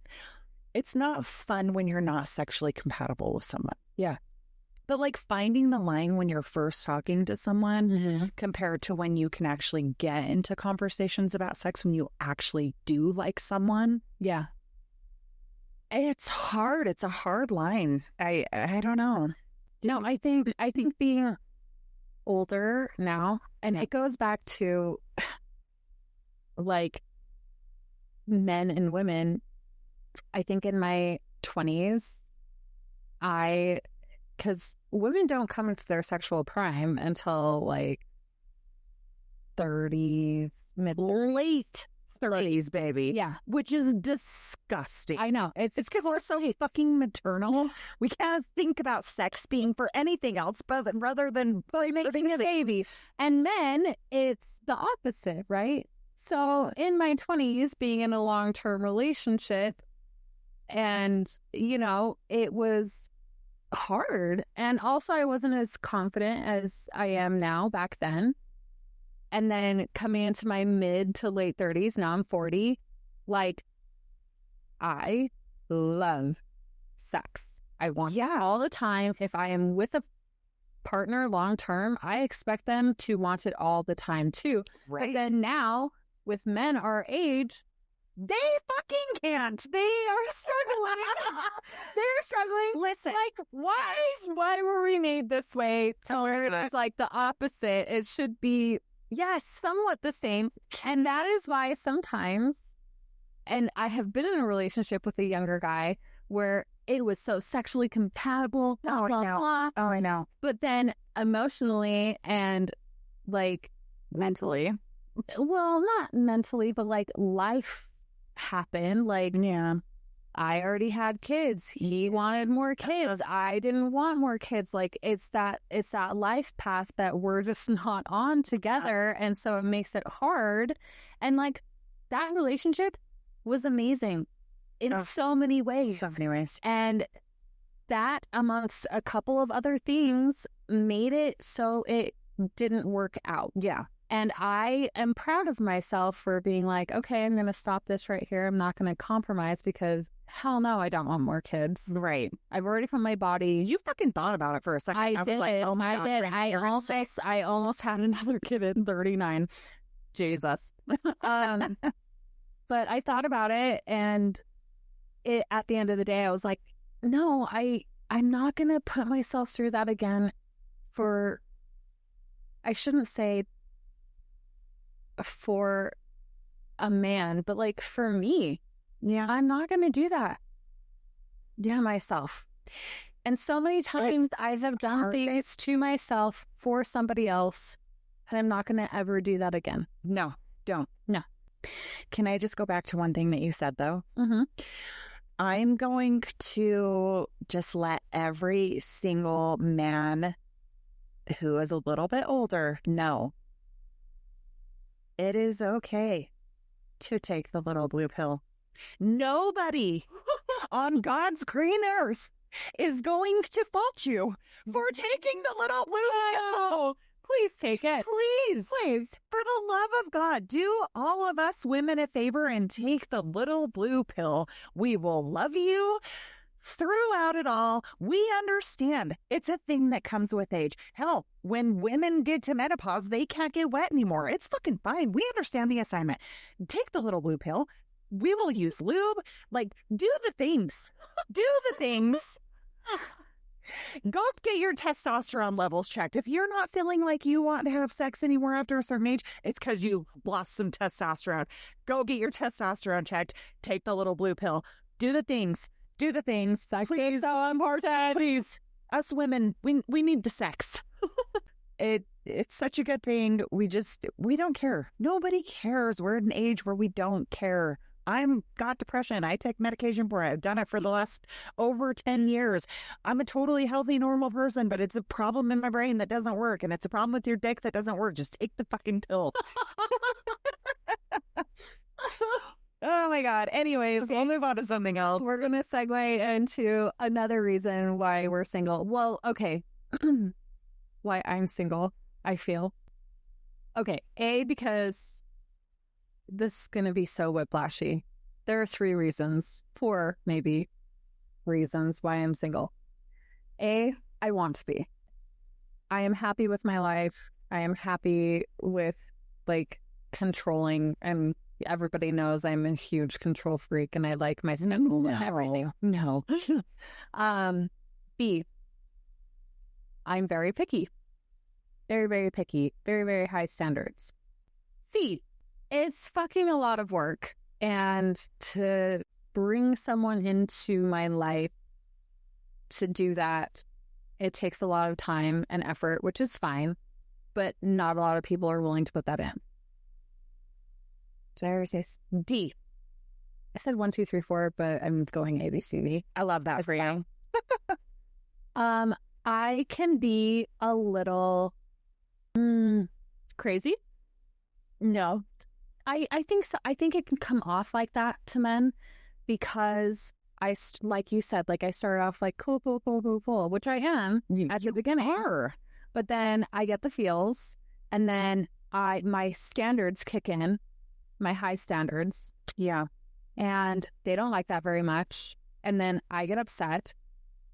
It's not fun when you're not sexually compatible with someone. Yeah. But like finding the line when you're first talking to someone compared to when you can actually get into conversations about sex when you actually do like someone. Yeah. It's hard. It's a hard line. I don't know. No, I think being older now, and it goes back to like men and women. I think in my 20s, because women don't come into their sexual prime until like 30s, Late 30s, baby. Yeah. Which is disgusting. I know. It's because we're so fucking maternal. We can't think about sex being for anything else but rather than making a baby. And men, it's the opposite, right? So in my 20s, being in a long-term relationship, and, you know, it was hard. And also I wasn't as confident as I am now back then. And then coming into my mid to late 30s, now I'm 40, like, I love sex. I want it all the time. If I am with a partner long term, I expect them to want it all the time too. Right. But then now, with men our age, they fucking can't. They are struggling. They're struggling. Listen. Like, why were we made this way? To where it's like the opposite. It should be somewhat the same. And that is why sometimes, and I have been in a relationship with a younger guy where it was so sexually compatible, blah, blah, blah. Oh, I know. But then emotionally and like mentally, well, not mentally, but like life happened. Like, I already had kids. He wanted more kids. I didn't want more kids. Like, it's that life path that we're just not on together. And so it makes it hard. And like that relationship was amazing in so many ways. So many ways. And that, amongst a couple of other things, made it so it didn't work out. Yeah. And I am proud of myself for being like, okay, I'm going to stop this right here. I'm not going to compromise because hell no, I don't want more kids. Right. I've already put my body. You fucking thought about it for a second. I was did. Like, oh my God, I almost had another kid at 39. Jesus. But I thought about it, and at the end of the day, I was like, no, I'm not going to put myself through that again I shouldn't say for a man, but like for me. Yeah. I'm not going to do that to myself. And so many times I have done things to myself for somebody else, and I'm not going to ever do that again. No, don't. No. Can I just go back to one thing that you said, though? Mm-hmm. I'm going to just let every single man who is a little bit older know it is okay to take the little blue pill. Nobody on God's green earth is going to fault you for taking the little blue pill. Please take it. Please. Please. For the love of God, do all of us women a favor and take the little blue pill. We will love you throughout it all. We understand it's a thing that comes with age. Hell, when women get to menopause, they can't get wet anymore. It's fucking fine. We understand the assignment. Take the little blue pill. We will use lube. Like, do the things. Do the things. Go get your testosterone levels checked. If you're not feeling like you want to have sex anymore after a certain age, it's because you lost some testosterone. Go get your testosterone checked. Take the little blue pill. Do the things. Do the things. Sex is so important. Please. Us women, we need the sex. It's such a good thing. We don't care. Nobody cares. We're at an age where we don't care. I've got depression. I take medication for it. I've done it for the last over 10 years. I'm a totally healthy, normal person, but it's a problem in my brain that doesn't work. And it's a problem with your dick that doesn't work. Just take the fucking pill. Oh my God. Anyways, we'll move on to something else. We're going to segue into another reason why we're single. Well, okay. Why I'm single, I feel. Okay. Because this is going to be so whiplashy. There are 4 maybe reasons why I'm single. A, I want to be. I am happy with my life. I am happy with like controlling, and everybody knows I'm a huge control freak and I like my schedule and everything. No. B, I'm very picky. Very, very picky. Very, very high standards. C, it's fucking a lot of work. And to bring someone into my life to do that, it takes a lot of time and effort, which is fine, but not a lot of people are willing to put that in. Did I ever say D? I said 1, 2, 3, 4, but I'm going A, B, C, D. I love that for you. I can be a little crazy. No. I think so. I think it can come off like that to men because like you said, like I started off like cool, which I am at the beginning. But then I get the feels, and then my standards kick in, my high standards. Yeah. And they don't like that very much. And then I get upset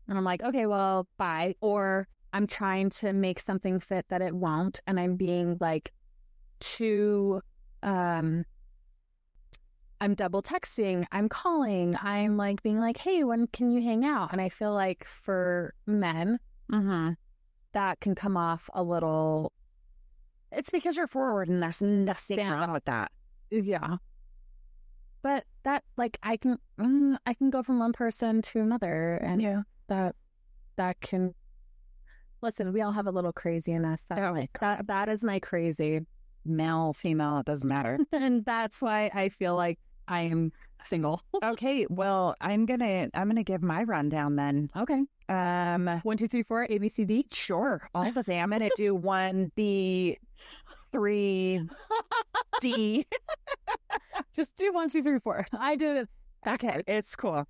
and I'm like, okay, well, bye. Or I'm trying to make something fit that it won't. And I'm being like too, I'm double texting, I'm calling, I'm like being like, hey, when can you hang out? And I feel like for men, that can come off a little. It's because you're forward and there's nothing wrong with that. Yeah. But that, like, I can go from one person to another, and that can. Listen, we all have a little crazy in us. That is my crazy. Male, female, it doesn't matter. And that's why I feel like I am single. Okay, well, I'm gonna give my rundown then. Okay. 1, 2, 3, 4, A, B, C, D. Sure, all the thing. I'm gonna do 1, B, 3, D. Just do 1, 2, 3, 4. I did it. Okay, it's cool.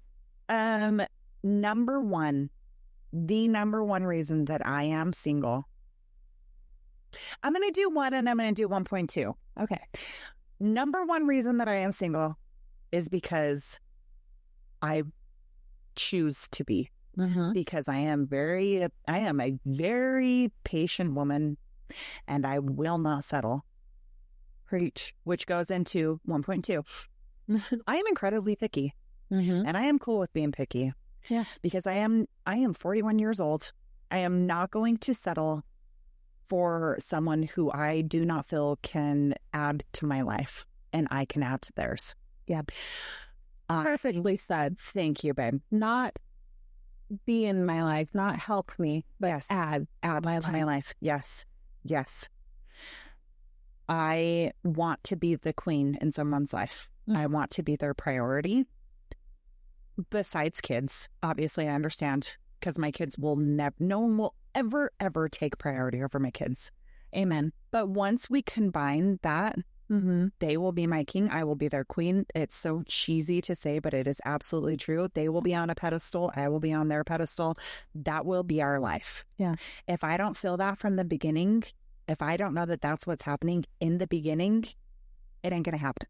Number one, the number one reason that I am single. I'm going to do 1 and I'm going to do 1.2. Okay. Number one reason that I am single is because I choose to be. Because I am a very patient woman and I will not settle. Preach. Which goes into 1.2. I am incredibly picky. And I am cool with being picky. Yeah. Because I am 41 years old. I am not going to settle for someone who I do not feel can add to my life and I can add to theirs. Yeah. Perfectly said. Thank you, babe. Not be in my life, not help me, but yes. add to my life. Yes. I want to be the queen in someone's life. I want to be their priority. Besides kids, obviously I understand because my kids will no one will ever take priority over my kids. Amen. But once we combine that, they will be my king. I will be their queen. It's so cheesy to say, but it is absolutely true. They will be on a pedestal. I will be on their pedestal. That will be our life. Yeah. If I don't feel that from the beginning, if I don't know that that's what's happening in the beginning, it ain't going to happen.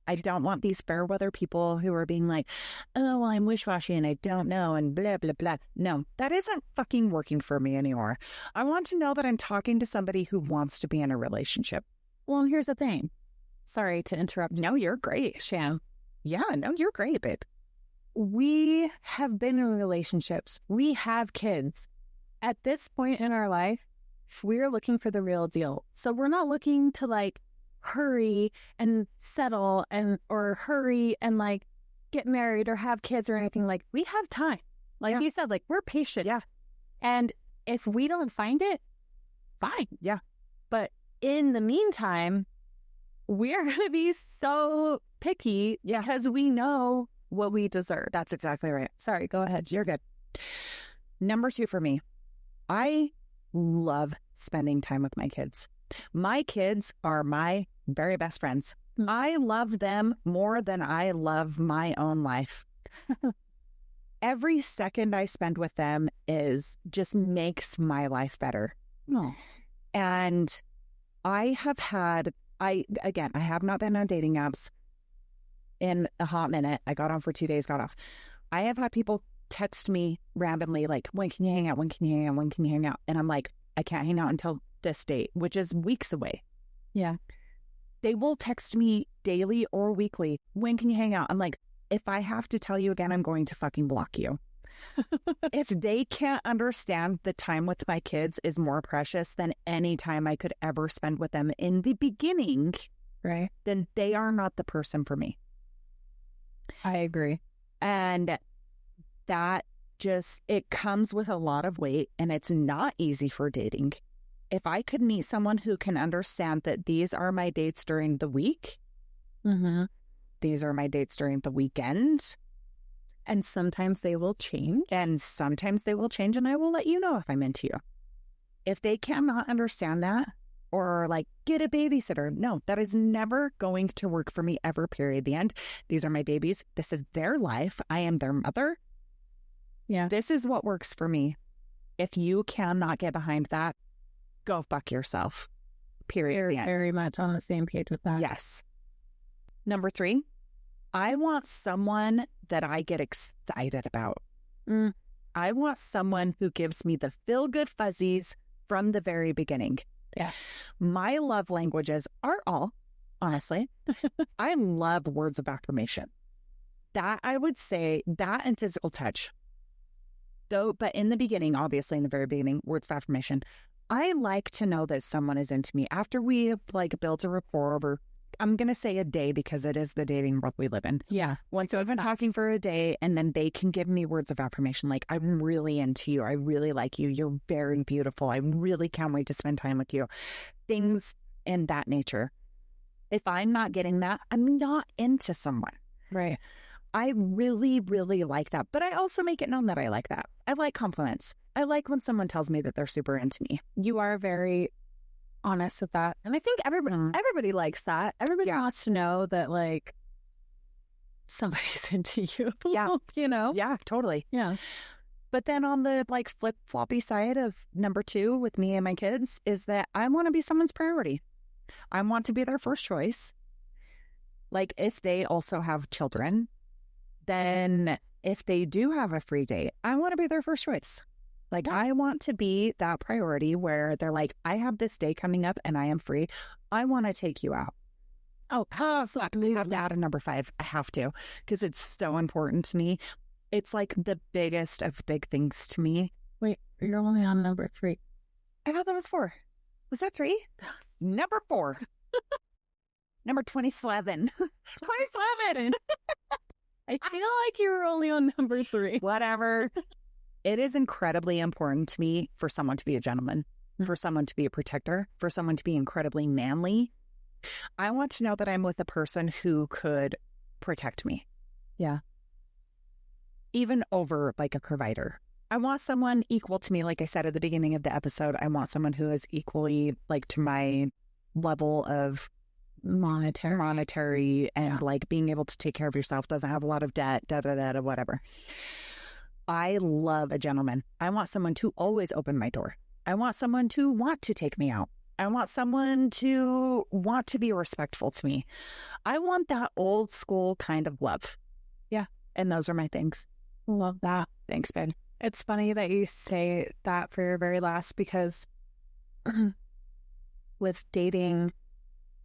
I don't want these fair weather people who are being like, oh, well, I'm wish-washy and I don't know and blah, blah, blah. No, that isn't fucking working for me anymore. I want to know that I'm talking to somebody who wants to be in a relationship. Well, and here's the thing. Sorry to interrupt. No, you're great. Sham. Yeah, no, you're great, babe. We have been in relationships. We have kids. At this point in our life, we're looking for the real deal. So we're not looking to like hurry and settle or hurry and like get married or have kids or anything. Like we have time. Like you said, like we're patient. Yeah. And if we don't find it, fine. Yeah. But in the meantime, we're going to be so picky because we know what we deserve. That's exactly right. Sorry, go ahead. You're good. Number 2 for me, I love spending time with my kids. My kids are my very best friends. I love them more than I love my own life. Every second I spend with them just makes my life better. Oh. And I have not been on dating apps in a hot minute. I got on for 2 days, got off. I have had people text me randomly, like, when can you hang out? When can you hang out? When can you hang out? And I'm like, I can't hang out until this date, which is weeks away. Yeah. They will text me daily or weekly. When can you hang out? I'm like, if I have to tell you again, I'm going to fucking block you. If they can't understand the time with my kids is more precious than any time I could ever spend with them in the beginning, Right. then they are not the person for me. I agree. And that just, it comes with a lot of weight, and it's not easy for dating. If I could meet someone who can understand that these are my dates during the week, Mm-hmm. these are my dates during the weekend, And sometimes they will change. and sometimes they will change, and I will let you know if I'm into you. If they cannot understand that, or like, get a babysitter, no, that is never going to work for me ever, period. The end. These are my babies. This is their life. I am their mother. Yeah. This is what works for me. If you cannot get behind that, go fuck yourself. Period. Very, The end. very much on the same page with that. Yes. Number 3, I want someone that I get excited about. Mm. I want someone who gives me the feel-good fuzzies from the very beginning. Yeah. My love languages are all, honestly, I love words of affirmation. That, I would say, that and physical touch. Though, but in the beginning, obviously in the very beginning, words of affirmation. I like to know that someone is into me after we have like built a rapport over, I'm going to say a day because it is the dating world we live in. Yeah. Once So we've been it's talking nice. for a day, and then they can give me words of affirmation like, I'm really into you. I really like you. You're very beautiful. I really can't wait to spend time with you. Things in that nature. If I'm not getting that, I'm not into someone. Right. I really, really like that. But I also make it known that I like that. I like compliments. I like when someone tells me that they're super into me. You are very honest with that. And I think everybody likes that. Everybody Yeah. wants to know that, like, somebody's into you. Yeah. You know? Yeah, totally. Yeah. But then on the like flip-floppy side of number 2 with me and my kids is that I want to be someone's priority. I want to be their first choice. Like if they also have children, then if they do have a free date, I want to be their first choice. Like I want to be that priority where they're like, I have this day coming up and I am free. I want to take you out. Oh, Fuck, I have to add a number 5. I have to, because it's so important to me. It's like the biggest of big things to me. wait, you're only on number 3. I thought that was 4. Was that 3? Number 4. Number 27. 27. I feel like you were only on number 3. Whatever. It is incredibly important to me for someone to be a gentleman, for someone to be a protector, for someone to be incredibly manly. I want to know that I'm with a person who could protect me. Yeah. Even over like a provider. I want someone equal to me. Like I said at the beginning of the episode, I want someone who is equally like to my level of monetary and like being able to take care of yourself, doesn't have a lot of debt, whatever. I love a gentleman. I want someone to always open my door. I want someone to want to take me out. I want someone to want to be respectful to me. I want that old school kind of love. Yeah. And those are my things. Love that. Thanks, babe. It's funny that you say that for your very last, because with dating,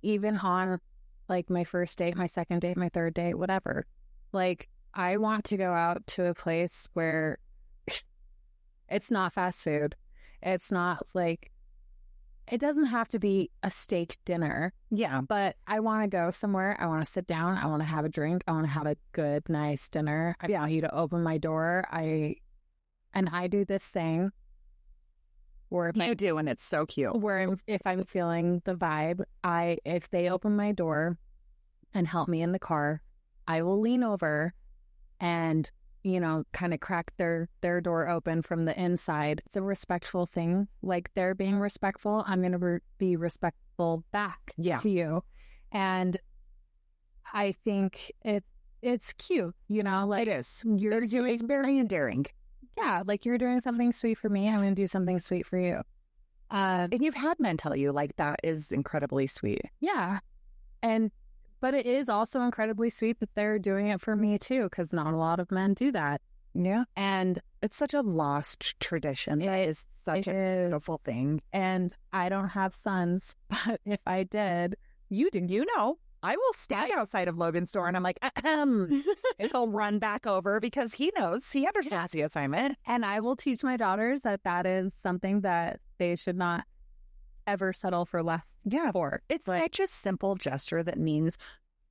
even on like my first date, my second date, my third date, whatever, like I want to go out to a place where it's not fast food. It's not like, it doesn't have to be a steak dinner, Yeah. but I want to go somewhere. I want to sit down. I want to have a drink. I want to have a good, nice dinner. I want you to open my door. I do this thing where You do, and it's so cute. if I'm feeling the vibe, if they open my door and help me in the car, I will lean over and, you know, kind of crack their door open from the inside. It's a respectful thing. Like they're being respectful, I'm going to be respectful back to you. And I think it's cute, you know, like It is. it's very endearing. yeah, like you're doing something sweet for me, I'm going to do something sweet for you. And you've had men tell you, like, that is incredibly sweet. Yeah. But it is also incredibly sweet that they're doing it for me too, because not a lot of men do that. Yeah. And It's such a lost tradition. That is such a beautiful thing. And I don't have sons, but if I did, you do. You know, I will stand outside of Logan's door and I'm like, and he'll run back over because he knows, he understands the assignment. And I will teach my daughters that that is something that they should not ever settle for less for. It's such a simple gesture that means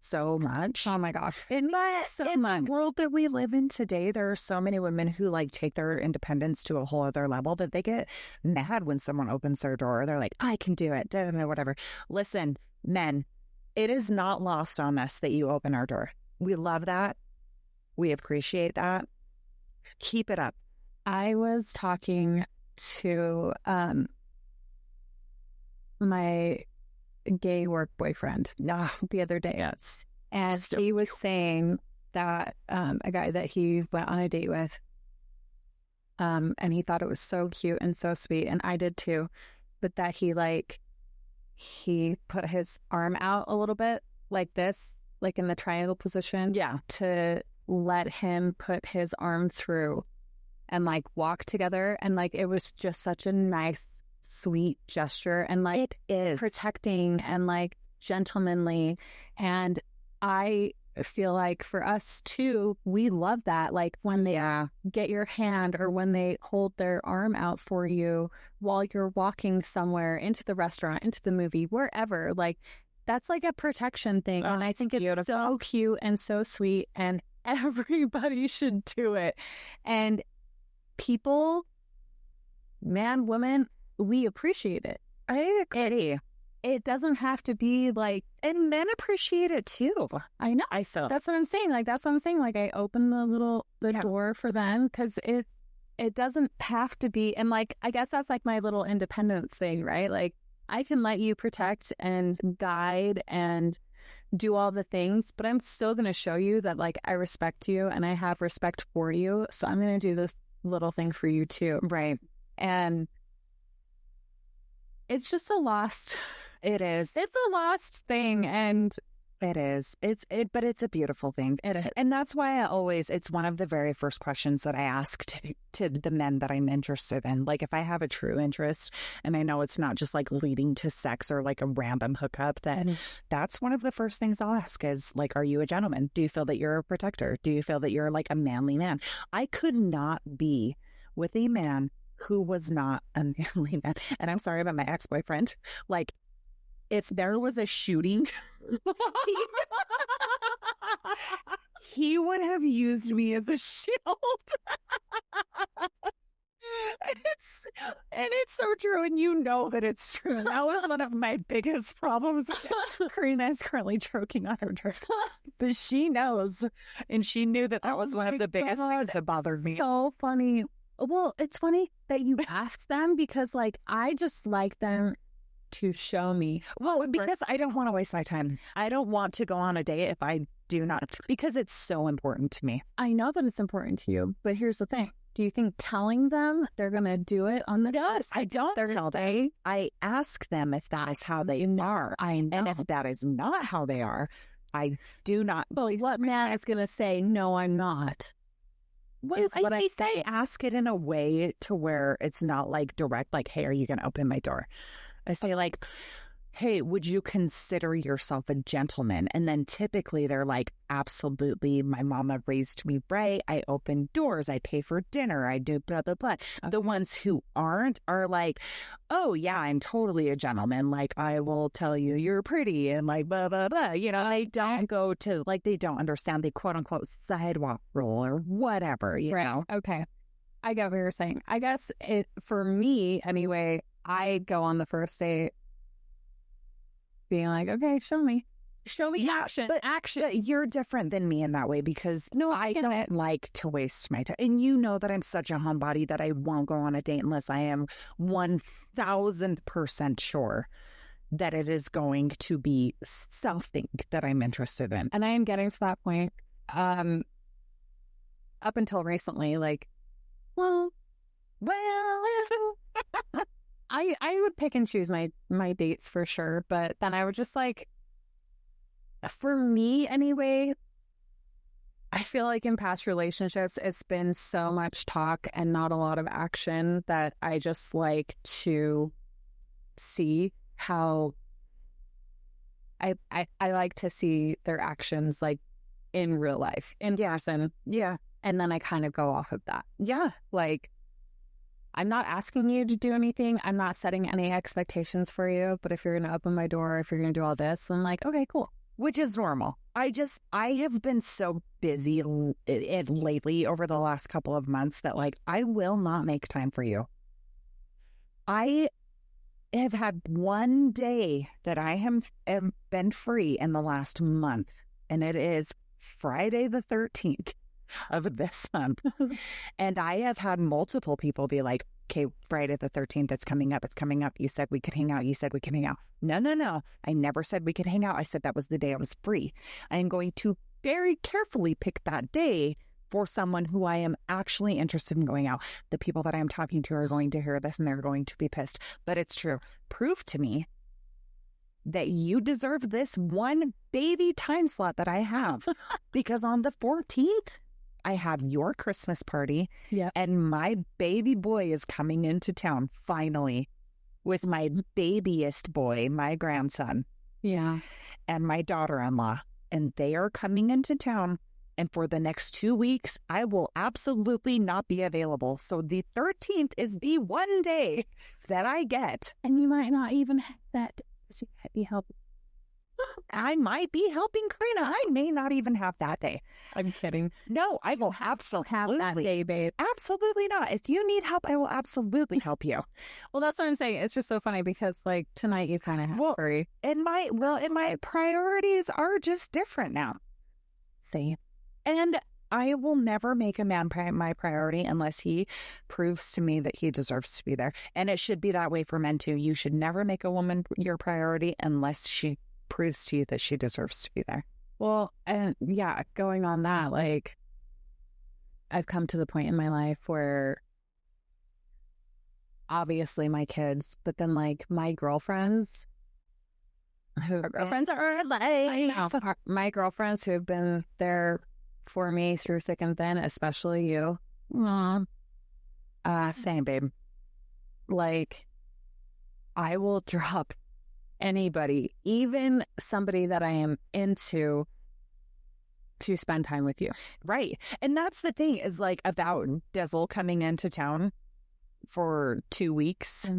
so much. Oh my gosh. It means so much. The world that we live in today, there are so many women who like take their independence to a whole other level that they get mad when someone opens their door. They're like, I can do it, whatever. Listen, men, it is not lost on us that you open our door. We love that. We appreciate that. Keep it up. I was talking to my gay work boyfriend the other day. Yes. And he was saying that a guy that he went on a date with, and he thought it was so cute and so sweet, and I did too, but that he put his arm out a little bit like this, like in the triangle position, to let him put his arm through and like walk together, and like it was just such a nice, sweet gesture, and like it is protecting and like gentlemanly. And I feel like for us too, we love that, like when they get your hand or when they hold their arm out for you while you're walking somewhere, into the restaurant, into the movie, wherever. Like that's like a protection thing. And I think it's so cute and so sweet, and everybody should do it. And people, man, woman, we appreciate it. I agree. It doesn't have to be like... And men appreciate it too. I know. I feel. That's what I'm saying. Like, that's what I'm saying. Like, I open the door for them because it doesn't have to be... And like, I guess that's like my little independence thing, right? Like, I can let you protect and guide and do all the things, but I'm still going to show you that like I respect you and I have respect for you. So I'm going to do this little thing for you too. Right. And it's just a lost... It is. It's a lost thing, and it is. But it's a beautiful thing. It is. And that's why it's one of the very first questions that I ask to the men that I'm interested in. Like if I have a true interest and I know it's not just like leading to sex or like a random hookup, then that's one of the first things I'll ask is like, are you a gentleman? Do you feel that you're a protector? Do you feel that you're like a manly man? I could not be with a man who was not a manly man. And I'm sorry about my ex-boyfriend. Like, if there was a shooting, he would have used me as a shield. And it's so true. And you know that it's true. That was one of my biggest problems. Karina is currently choking on her drink. But she knows. And she knew that was one of the biggest things that bothered me. So funny. Well, it's funny that you ask them because, like, I just like them to show me. Well, because I don't want to waste my time. I don't want to go on a date if I do not, because it's so important to me. I know that it's important to you, but here's the thing. Do you think telling them they're going to do it on the Yes, I don't tell them. I ask them if that is how they are. I know. And if that is not how they are, I do not. But what man is going to say, no, I'm not? Well, I say ask it in a way to where it's not like direct, like, hey, are you going to open my door? I say like, hey, would you consider yourself a gentleman? And then typically they're like, absolutely. My mama raised me right. I open doors. I pay for dinner. I do blah, blah, blah. Okay. The ones who aren't are like, oh, yeah, I'm totally a gentleman. Like, I will tell you you're pretty and like blah, blah, blah. You know, I don't go to like, they don't understand the quote unquote sidewalk rule or whatever, you know? Okay. I get what you're saying. I guess for me anyway, I go on the first date being like, okay, show me action. But you're different than me in that way because I don't like to waste my time. And you know that I'm such a homebody that I won't go on a date unless I am 1000% sure that it is going to be something that I'm interested in. And I am getting to that point. Up until recently, like, well, I would pick and choose my dates for sure, but then I would just like, for me anyway, I feel like in past relationships, it's been so much talk and not a lot of action that I just like to see how I like to see their actions like in real life, in person. Yeah. And then I kind of go off of that. Yeah. Like, I'm not asking you to do anything. I'm not setting any expectations for you. But if you're going to open my door, if you're going to do all this, then like, okay, cool. Which is normal. I have been so busy lately over the last couple of months that like I will not make time for you. I have had one day that I have been free in the last month, and it is Friday the 13th of this month. And I have had multiple people be like, okay, Friday the 13th, it's coming up. It's coming up. You said we could hang out. You said we could hang out. No. I never said we could hang out. I said that was the day I was free. I am going to very carefully pick that day for someone who I am actually interested in going out. The people that I'm talking to are going to hear this and they're going to be pissed. But it's true. Prove to me that you deserve this one baby time slot that I have. Because on the 14th, I have your Christmas party. Yeah. And my baby boy is coming into town finally with my babyest boy, my grandson. Yeah. And my daughter-in-law. And they are coming into town. And for the next 2 weeks, I will absolutely not be available. So the 13th is the one day that I get. And you might not even have that. So you might be helping. I might be helping Karina. I may not even have that day. I'm kidding. No, I will absolutely Have that day, babe. Absolutely not. If you need help, I will absolutely help you. Well, that's what I'm saying. It's just so funny because like tonight you kind of have free. And my priorities are just different now. See. And I will never make a man my priority unless he proves to me that he deserves to be there. And it should be that way for men too. You should never make a woman your priority unless she proves to you that she deserves to be there. Well, and yeah, going on that, like I've come to the point in my life where obviously my kids, but then like my girlfriends Our girlfriends are our life. my girlfriends who have been there for me through thick and thin, especially you. Same, babe. Like, I will drop anybody, even somebody that I am into, to spend time with you. Right. And that's the thing is like about Dizzle coming into town for 2 weeks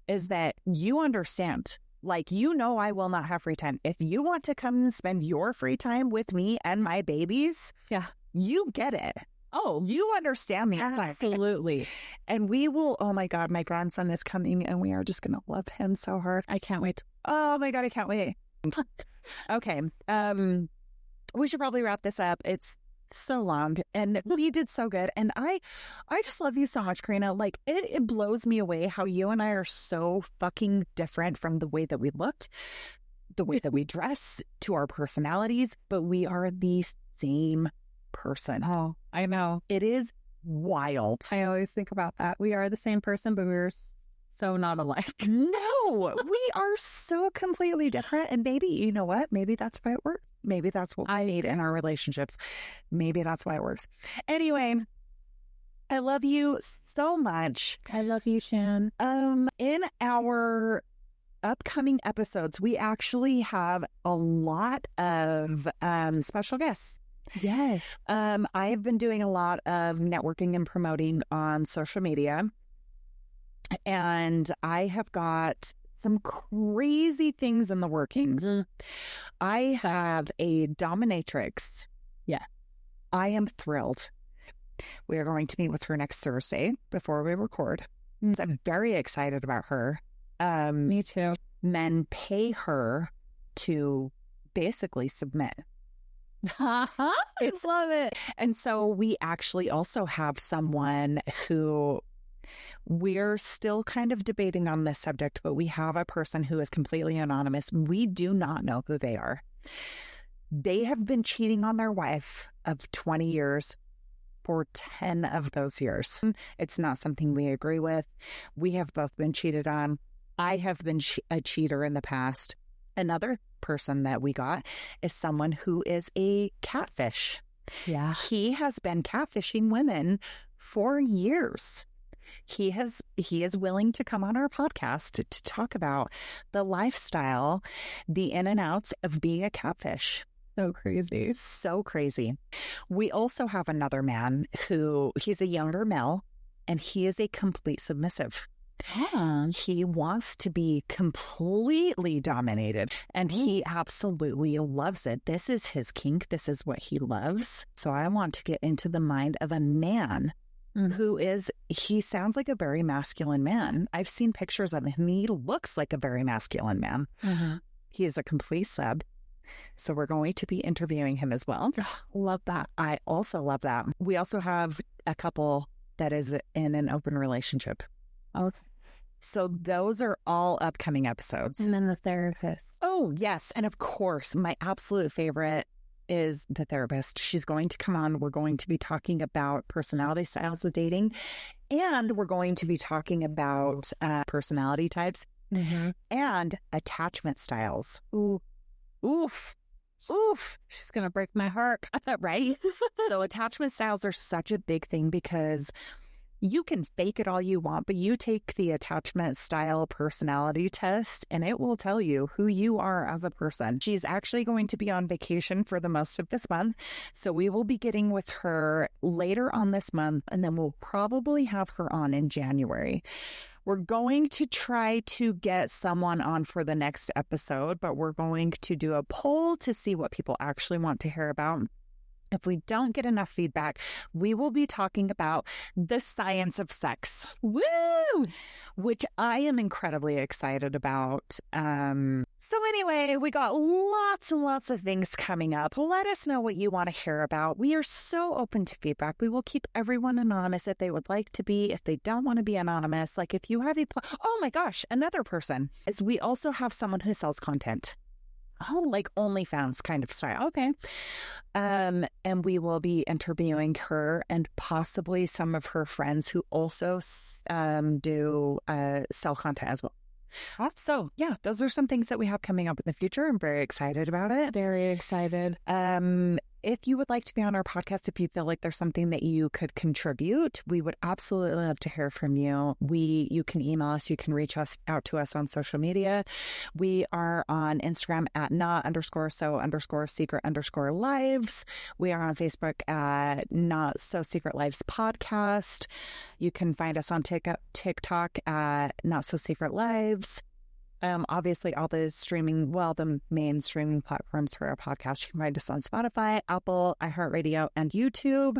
is that you understand. Like, you know, I will not have free time. If you want to come and spend your free time with me and my babies, yeah, you get it. Oh, you understand the absolutely. And we will, oh my God, my grandson is coming and we are just going to love him so hard. I can't wait. Oh my God, I can't wait. Okay. We should probably wrap this up. It's so long and we did so good. And I just love you so much, Karina. Like it blows me away how you and I are so fucking different from the way that we looked, the way that we dress, to our personalities, but we are the same person. Oh, I know. It is wild. I always think about that. We are the same person, but we're so not alike. No, we are so completely different. And maybe, you know what? Maybe that's why it works. Maybe that's what I need in our relationships. Maybe that's why it works. Anyway, I love you so much. I love you, Shan. In our upcoming episodes, we actually have a lot of special guests. Yes. I have been doing a lot of networking and promoting on social media. And I have got some crazy things in the workings. I have a dominatrix. Yeah. I am thrilled. We are going to meet with her next Thursday before we record. So I'm very excited about her. Me too. Men pay her to basically submit. I love it. And so we actually also have someone who we're still kind of debating on this subject, but we have a person who is completely anonymous. We do not know who they are. They have been cheating on their wife of 20 years for 10 of those years. It's not something we agree with. We have both been cheated on. I have been a cheater in the past. Another person that we got is someone who is a catfish. Yeah. He has been catfishing women for years. He is willing to come on our podcast to talk about the lifestyle, the in and outs of being a catfish. So crazy. So crazy. We also have another man he's a younger male, and he is a complete submissive. Yeah. He wants to be completely dominated, and he absolutely loves it. This is his kink. This is what he loves. So I want to get into the mind of a man he sounds like a very masculine man. I've seen pictures of him. He looks like a very masculine man. Mm-hmm. He is a complete sub. So we're going to be interviewing him as well. Love that. I also love that. We also have a couple that is in an open relationship. Okay. So those are all upcoming episodes. And then the therapist. Oh, yes. And of course, my absolute favorite is the therapist. She's going to come on. We're going to be talking about personality styles with dating, and we're going to be talking about personality types and attachment styles. Ooh. Oof. She's going to break my heart. Right? So attachment styles are such a big thing because you can fake it all you want, but you take the attachment style personality test and it will tell you who you are as a person. She's actually going to be on vacation for the most of this month. So we will be getting with her later on this month, and then we'll probably have her on in January. We're going to try to get someone on for the next episode, but we're going to do a poll to see what people actually want to hear about. If we don't get enough feedback, we will be talking about the science of sex. Woo! Which I am incredibly excited about. So anyway, we got lots and lots of things coming up. Let us know what you want to hear about. We are so open to feedback. We will keep everyone anonymous if they would like to be, if they don't want to be anonymous. Like if you have oh my gosh, another person is we also have someone who sells content. Oh, like OnlyFans kind of style. Okay. And we will be interviewing her and possibly some of her friends who also do sell content as well. So, yeah, those are some things that we have coming up in the future. I'm very excited about it. Very excited. If you would like to be on our podcast, if you feel like there's something that you could contribute, we would absolutely love to hear from you. You can email us. You can reach out to us on social media. We are on Instagram at not_so_secret_lives. We are on Facebook at Not So Secret Lives Podcast. You can find us on TikTok at Not So Secret Lives. Obviously, all the main streaming platforms for our podcast. You can find us on Spotify, Apple, iHeartRadio, and YouTube.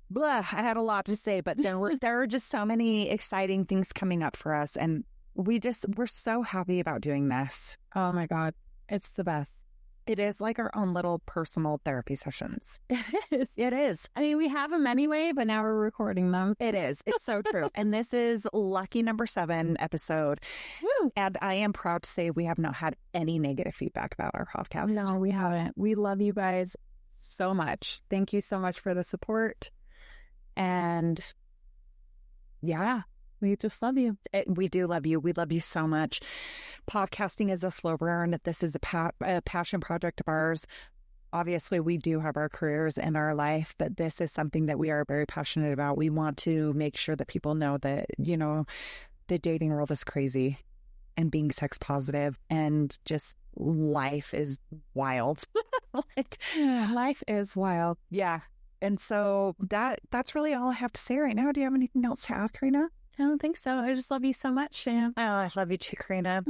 Blah, I had a lot to say, but there are just so many exciting things coming up for us, and we're so happy about doing this. Oh my God, it's the best. It is like our own little personal therapy sessions. It is. It is. I mean, we have them anyway, but now we're recording them. It is. It's so true. And this is lucky number 7 episode. Woo. And I am proud to say we have not had any negative feedback about our podcast. No, we haven't. We love you guys so much. Thank you so much for the support. And yeah, we just love you. We do love you. We love you so much. Podcasting is a slow burn. This is a passion project of ours. Obviously, we do have our careers and our life, but this is something that we are very passionate about. We want to make sure that people know that, the dating world is crazy and being sex positive and just life is wild. Life is wild. Yeah. And so that's really all I have to say right now. Do you have anything else to add, Karina? I don't think so. I just love you so much, Shan. Oh, I love you too, Karina.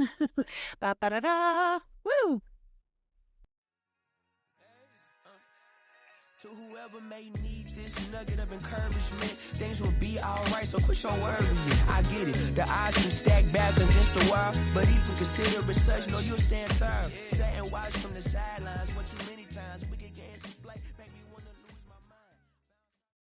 Ba-ba-da-da. Woo! To whoever may need this nugget of encouragement, things will be alright, so quit your worry. I get it, the odds can stack back against the wall, but if you consider it such, no, you'll stand tall. Sit and watch from the sidelines, one too many times, we get games to play, make me